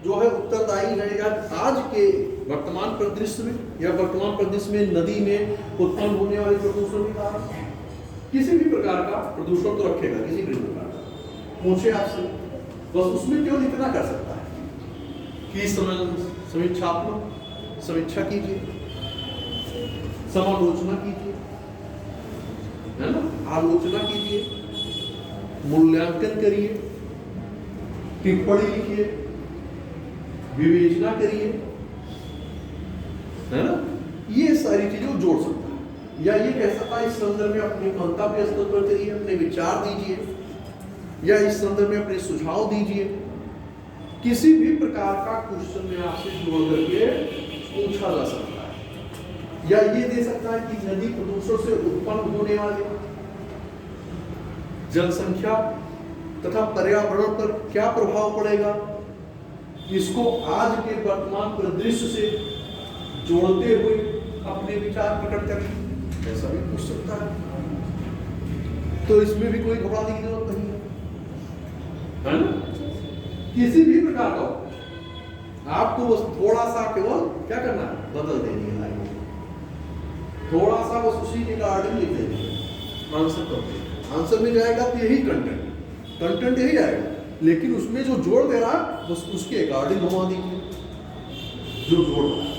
जो है उत्तरदायी है, या आज के वर्तमान परिदृश्य में या वर्तमान परिदृश्य में नदी में उत्पन्न होने वाले प्रदूषण के कारण, किसी भी प्रकार का प्रदूषण तो रखेगा, किसी भी प्रकार का पूछे आपसे, बस उसमें केवल इतना कर सकता है कि समीक्षात्मक समीक्षा कीजिए, समालोचना कीजिए, है ना, आलोचना कीजिए, मूल्यांकन करिए, टिप्पणी लिखिए, विवेचना करिए, है ना, ये सारी चीजें जोड़ सकता है। या ये कह सकता है इस संदर्भ में अपनी मंतव्य स्तर पर करिए, अपने विचार दीजिए, या इस संदर्भ में अपने सुझाव दीजिए। किसी भी प्रकार का क्वेश्चन में आपसे जोड़ करके पूछा जा सकता है। या ये दे सकता है कि नदी प्रदूषण से उत्पन्न होने वाले जनसंख्या तथा पर्यावरण पर क्या प्रभाव पड़ेगा, इसको आज के वर्तमान परिदृश्य से जोड़ते हुए अपने विचार प्रकट करें, ऐसा भी पूछ सकता है। तो इसमें भी कोई घबराने की जरूरत नहीं है ना? किसी भी प्रकार का आपको बस थोड़ा सा केवल क्या करना है, बदल देनी है लाइन, थोड़ा सा बस उसी के अकॉर्डिंग लिख देनी है, आंसर कर आंसर में जाएगा तो यही कंटेंट यही आएगा, लेकिन उसमें जो जोड़ दे रहा है बस उसके अकॉर्डिंग घुमा दीजिए जो जोड़ रहा है।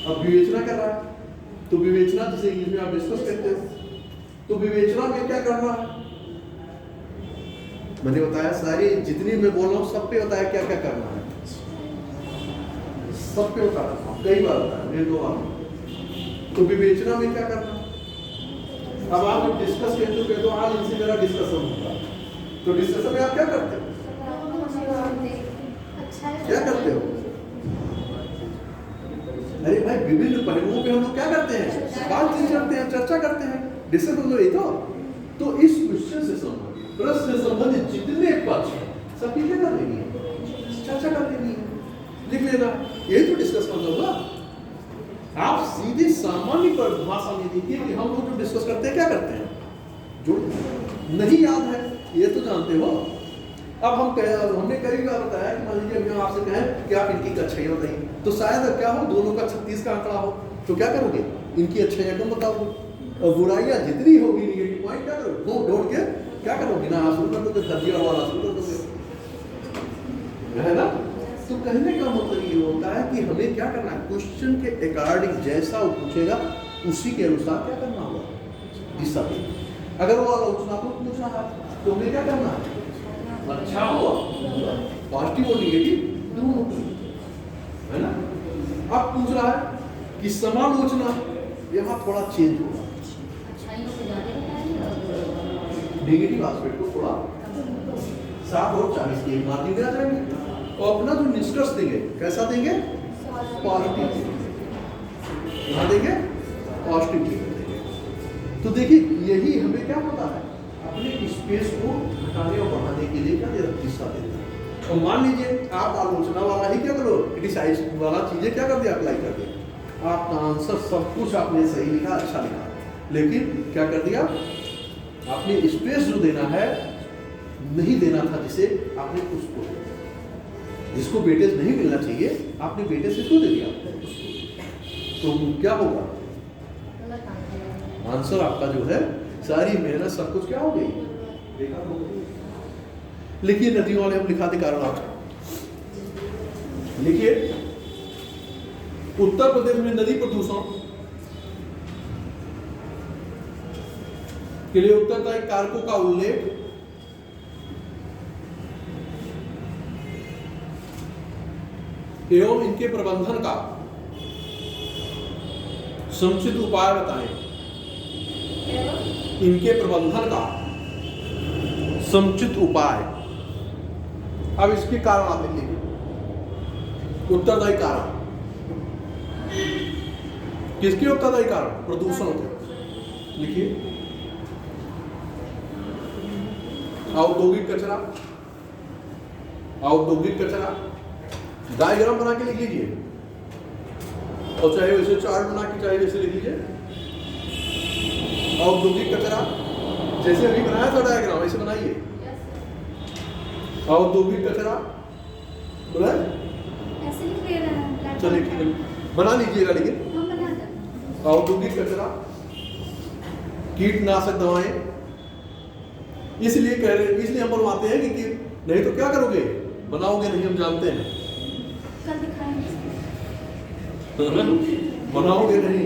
अब विवेचना कर रहा है तो विवेचना जैसे इंग्लिश में आप डिस्कस करते हो, तो विवेचना में क्या करना है, मैंने बताया सारी जितनी मैं बोल रहा हूँ सब पे बताया क्या क्या करना है, सब पे बताया, कई बार बताया, मेरे 2 बार। तो विवेचना में क्या करना, अब आप जब डिस्कस करते हो आज इनसे मेरा डिस्कशन होगा, तो डिस्कशन में आप क्या करते हो, क्या करते हो, अरे भाई विभिन्न पहलुओं पे हम लोग क्या करते हैं, बातचीत करते हैं, चर्चा करते हैं, डिस्कशन तो इस क्वेश्चन से संबंधित, प्रश्न से संबंधित जितने पक्ष हैं सब क्या कर लेनी है, चर्चा कर लेनी है, लिख लेना, यही तो डिस्कस करना होगा। आप सीधे सामान्य पर भाषा में देखिए कि हम लोग जो डिस्कस करते हैं क्या करते हैं, जोड़ नहीं याद है, ये तो जानते हो। अब हमने कई बार बताया कि मान लीजिए मैं आपसे कहें कि आप इनकी अच्छाइयाँ बताइए, तो शायद क्या हो, दोनों का 36 का आंकड़ा हो, तो क्या करोगे, इनकी अच्छाइयाँ कम बताओगे, और बुराइयाँ जितनी होगी निगेटिव पॉइंट क्या करोगे, ढूंढ के क्या करोगे ना, शुरू कर दोगे, धरती वाला शुरू कर दोगे, है ना। तो कहने का मतलब ये होता है कि हमें क्या करना है, क्वेश्चन के अकॉर्डिंग जैसा वो पूछेगा उसी के अनुसार क्या करना होगा, दिशा देना। अगर वो आलोचनात्मक पूछ रहा है तो हमें क्या करना है, अच्छा हो, पॉजिटिव और निगेटिव दोनों, है ना। अब पूछ रहा है कि समालोचना, यहाँ थोड़ा चेंज होगा, अच्छाइयों को ज्यादा बताएंगे और नेगेटिव एस्पेक्ट को थोड़ा 60 और 40 के मार्जिन में आ जाएंगे, और अपना जो निष्कर्ष देंगे कैसा देंगे, पॉजिटिव यहाँ देंगे, पॉजिटिव देंगे। तो देखिए यही हमें क्या होता है, अपने स्पेस को घटाने और बढ़ाने के लिए क्या दिशा देता है। और मान लीजिए आप आलोचना वाला ही क्या करो, क्रिटिसाइज वाला चीजें क्या कर दिया, अप्लाई कर दिया, आपका आंसर सब कुछ आपने सही लिखा, अच्छा लिखा, लेकिन क्या कर दिया, आपने स्पेस जो देना है नहीं देना था, जिसे आपने उसको, जिसको वेटेज नहीं मिलना चाहिए आपने वेटेज इसको दे दिया, तो क्या होगा, गलत आंसर। आंसर आपका जो है, सारी मेहनत सब कुछ क्या हो गई, बेकार हो गई। लिखिए नदियों वाले हम लिखा दे कारण आप लिखिए, उत्तर प्रदेश में नदी प्रदूषण के लिए उत्तरदायी कारकों का उल्लेख एवं इनके प्रबंधन का समुचित उपाय बताएं। इनके प्रबंधन का समुचित उपाय। अब इसके कारण आप लिखिए, उत्तरदायी कारण, किसके उत्तरदायी कारण, प्रदूषण के, लिखिए। औद्योगिक कचरा, औद्योगिक कचरा डायग्राम बना के लिख लीजिए, और चाहे वैसे चार्ट बना के चाहे वैसे लिख लीजिए। औद्योगिक कचरा जैसे अभी बनाया था डायग्राम वैसे बनाइए। औद्योगिक कचरा बोला, ऐसे लिख ले रहा है, चलिए ठीक है बना लीजिएगा, लेकिन हम बना देते हैं। औद्योगिक कचरा, कीटनाशक दवाएं, इसलिए कह रहे, इसलिए हम बनवाते हैं कि नहीं तो क्या करोगे, बनाओगे नहीं, हम जानते हैं, कल दिखाएंगे। बनाओगे नहीं,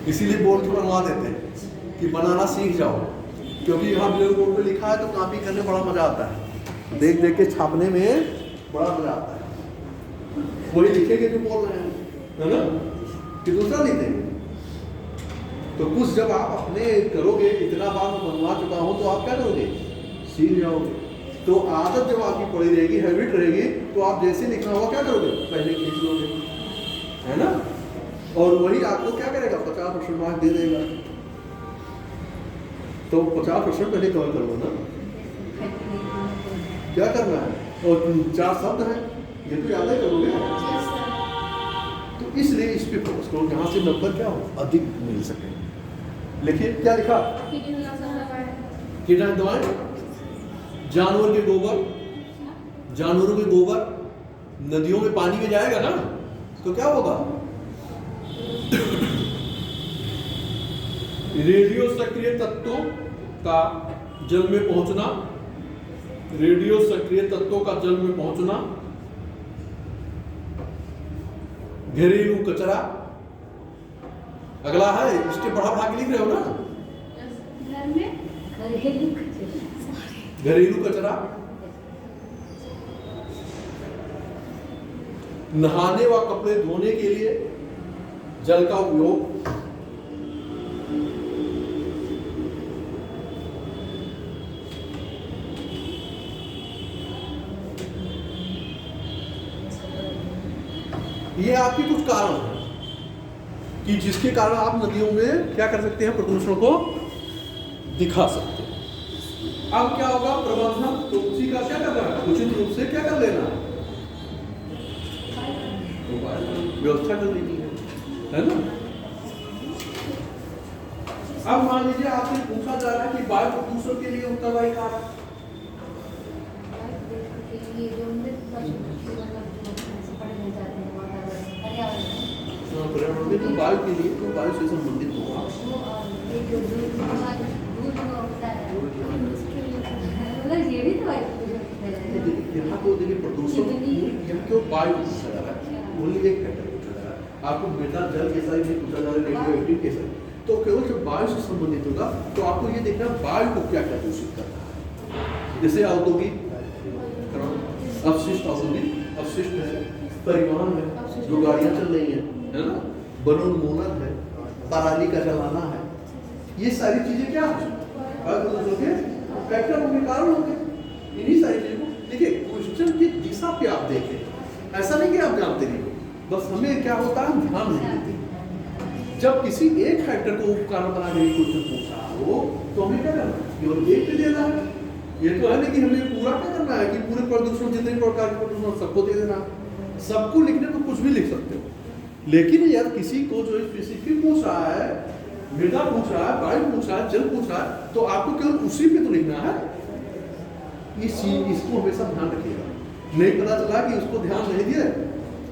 इसीलिए बोर्ड पे बनवा देते हैं कि बनाना सीख जाओ, क्योंकि यहाँ बोर्ड पे लिखा है तो कॉपी करने बड़ा मजा आता है, देख देख के छापने में बड़ा मजा आता है, वही लिखेंगे जो बोल रहे हैं, है ना, कि दूसरा नहीं देंगे। तो कुछ जब आप अपने करोगे, इतना बार मैं बनवा चुका हूं, तो आप क्या करोगे, सीख जाओगे। तो आदत जब आपकी पड़ी रहेगी, हैबिट रहेगी, तो आप जैसे लिखना होगा क्या करोगे, पहले खींच लोगे, है ना, और वही आपको क्या करेगा, 50% मार्क दे देगा। तो 50% पहले कवर कर लो ना, क्या करना है, और 4 शब्द हैं ये तो याद ही करोगे। तो इसलिए इस पे फोकस करो, जहाँ से नंबर क्या हो, अधिक मिल सके। लिखिए क्या लिखा, कीटनाशक दवाएं, जानवर के गोबर, जानवरों के गोबर नदियों में पानी में जाएगा ना, तो क्या होगा, रेडियो सक्रिय तत्वों का जल में पहुंचना, रेडियो सक्रिय तत्वों का जल में पहुंचना, घरेलू कचरा, अगला है, इसके बढ़ा बढ़ा के लिख रहे हो ना, घर में घरेलू कचरा, नहाने व कपड़े धोने के लिए जल का उपयोग, ये आपके कुछ कारण हैं कि जिसके कारण आप नदियों में क्या कर सकते हैं, प्रदूषण को दिखा सकते हैं। अब क्या होगा, प्रबंधन, तो उसी का क्या करना है, उचित रूप से क्या कर लेना है, व्यवस्था कर लेनी है ना। अब मान लीजिए आपसे पूछा जा रहा है कि वायु प्रदूषण के लिए उत्तरदायी कारक ये जो मृत पशु पक्षी मतलब जो पढ़ने जाते हैं वातावरण पर्यावरण पर्यावरण में तो वायु के लिए तो वायु से संबंधित होगा। वो और ये जो दूध होता है मतलब ये भी तो वायु प्रदूषण यहाँ तो देखिए प्रदूषण यहाँ क्यों वायु पूछा जा रहा है, ओनली एक फैक्टर पूछा जा रहा है। आपको मृदा जल कैसा ही पूछा जा रहा है, रेडियो एक्टिव कैसा, तो केवल जब वायु से संबंधित होगा तो आपको ये देखना वायु को क्या क्या दूषित करता है। जैसे औद्योगिक अपशिष्ट, औद्योगिक अपशिष्ट है, परिवहन है, जो गाड़ियां चल रही हैं, है ना, वनोन्मूलन है, पराली का जलाना है, ये सारी चीजें क्या है वायु प्रदूषण के फैक्टर होंगे, कारण होंगे। इन्हीं सारी चीजों को देखिए, क्वेश्चन की दिशा पे आप देखें, ऐसा नहीं कि आप जानते नहीं हो, बस हमें क्या होता है ध्यान नहीं देते। जब किसी एक फैक्टर को कारण बनाने की क्वेश्चन पूछा हो तो हमें क्या करना है, केवल एक पे देना है। ये तो है नहीं कि हमें पूरा क्या करना है कि पूरे प्रदूषण जितने प्रकार के प्रदूषण सबको दे देना, सबको लिखने को कुछ भी लिख सकते हो। लेकिन यार किसी को जो स्पेसिफिक पूछ रहा है, मृदा पूछ रहा है, वायु पूछ रहा है, जल पूछ रहा है, तो आपको केवल उसी पे तो लिखना है। इसको हमेशा ध्यान रखिएगा, नहीं पता चला कि उसको ध्यान नहीं दिया,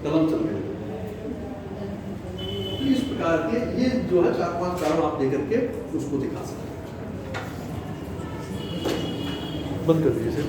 कलम चल गए। तो इस प्रकार के ये जो है 4-5 कारण आप देकर के उसको दिखा सकते हैं। बंद कर दीजिए।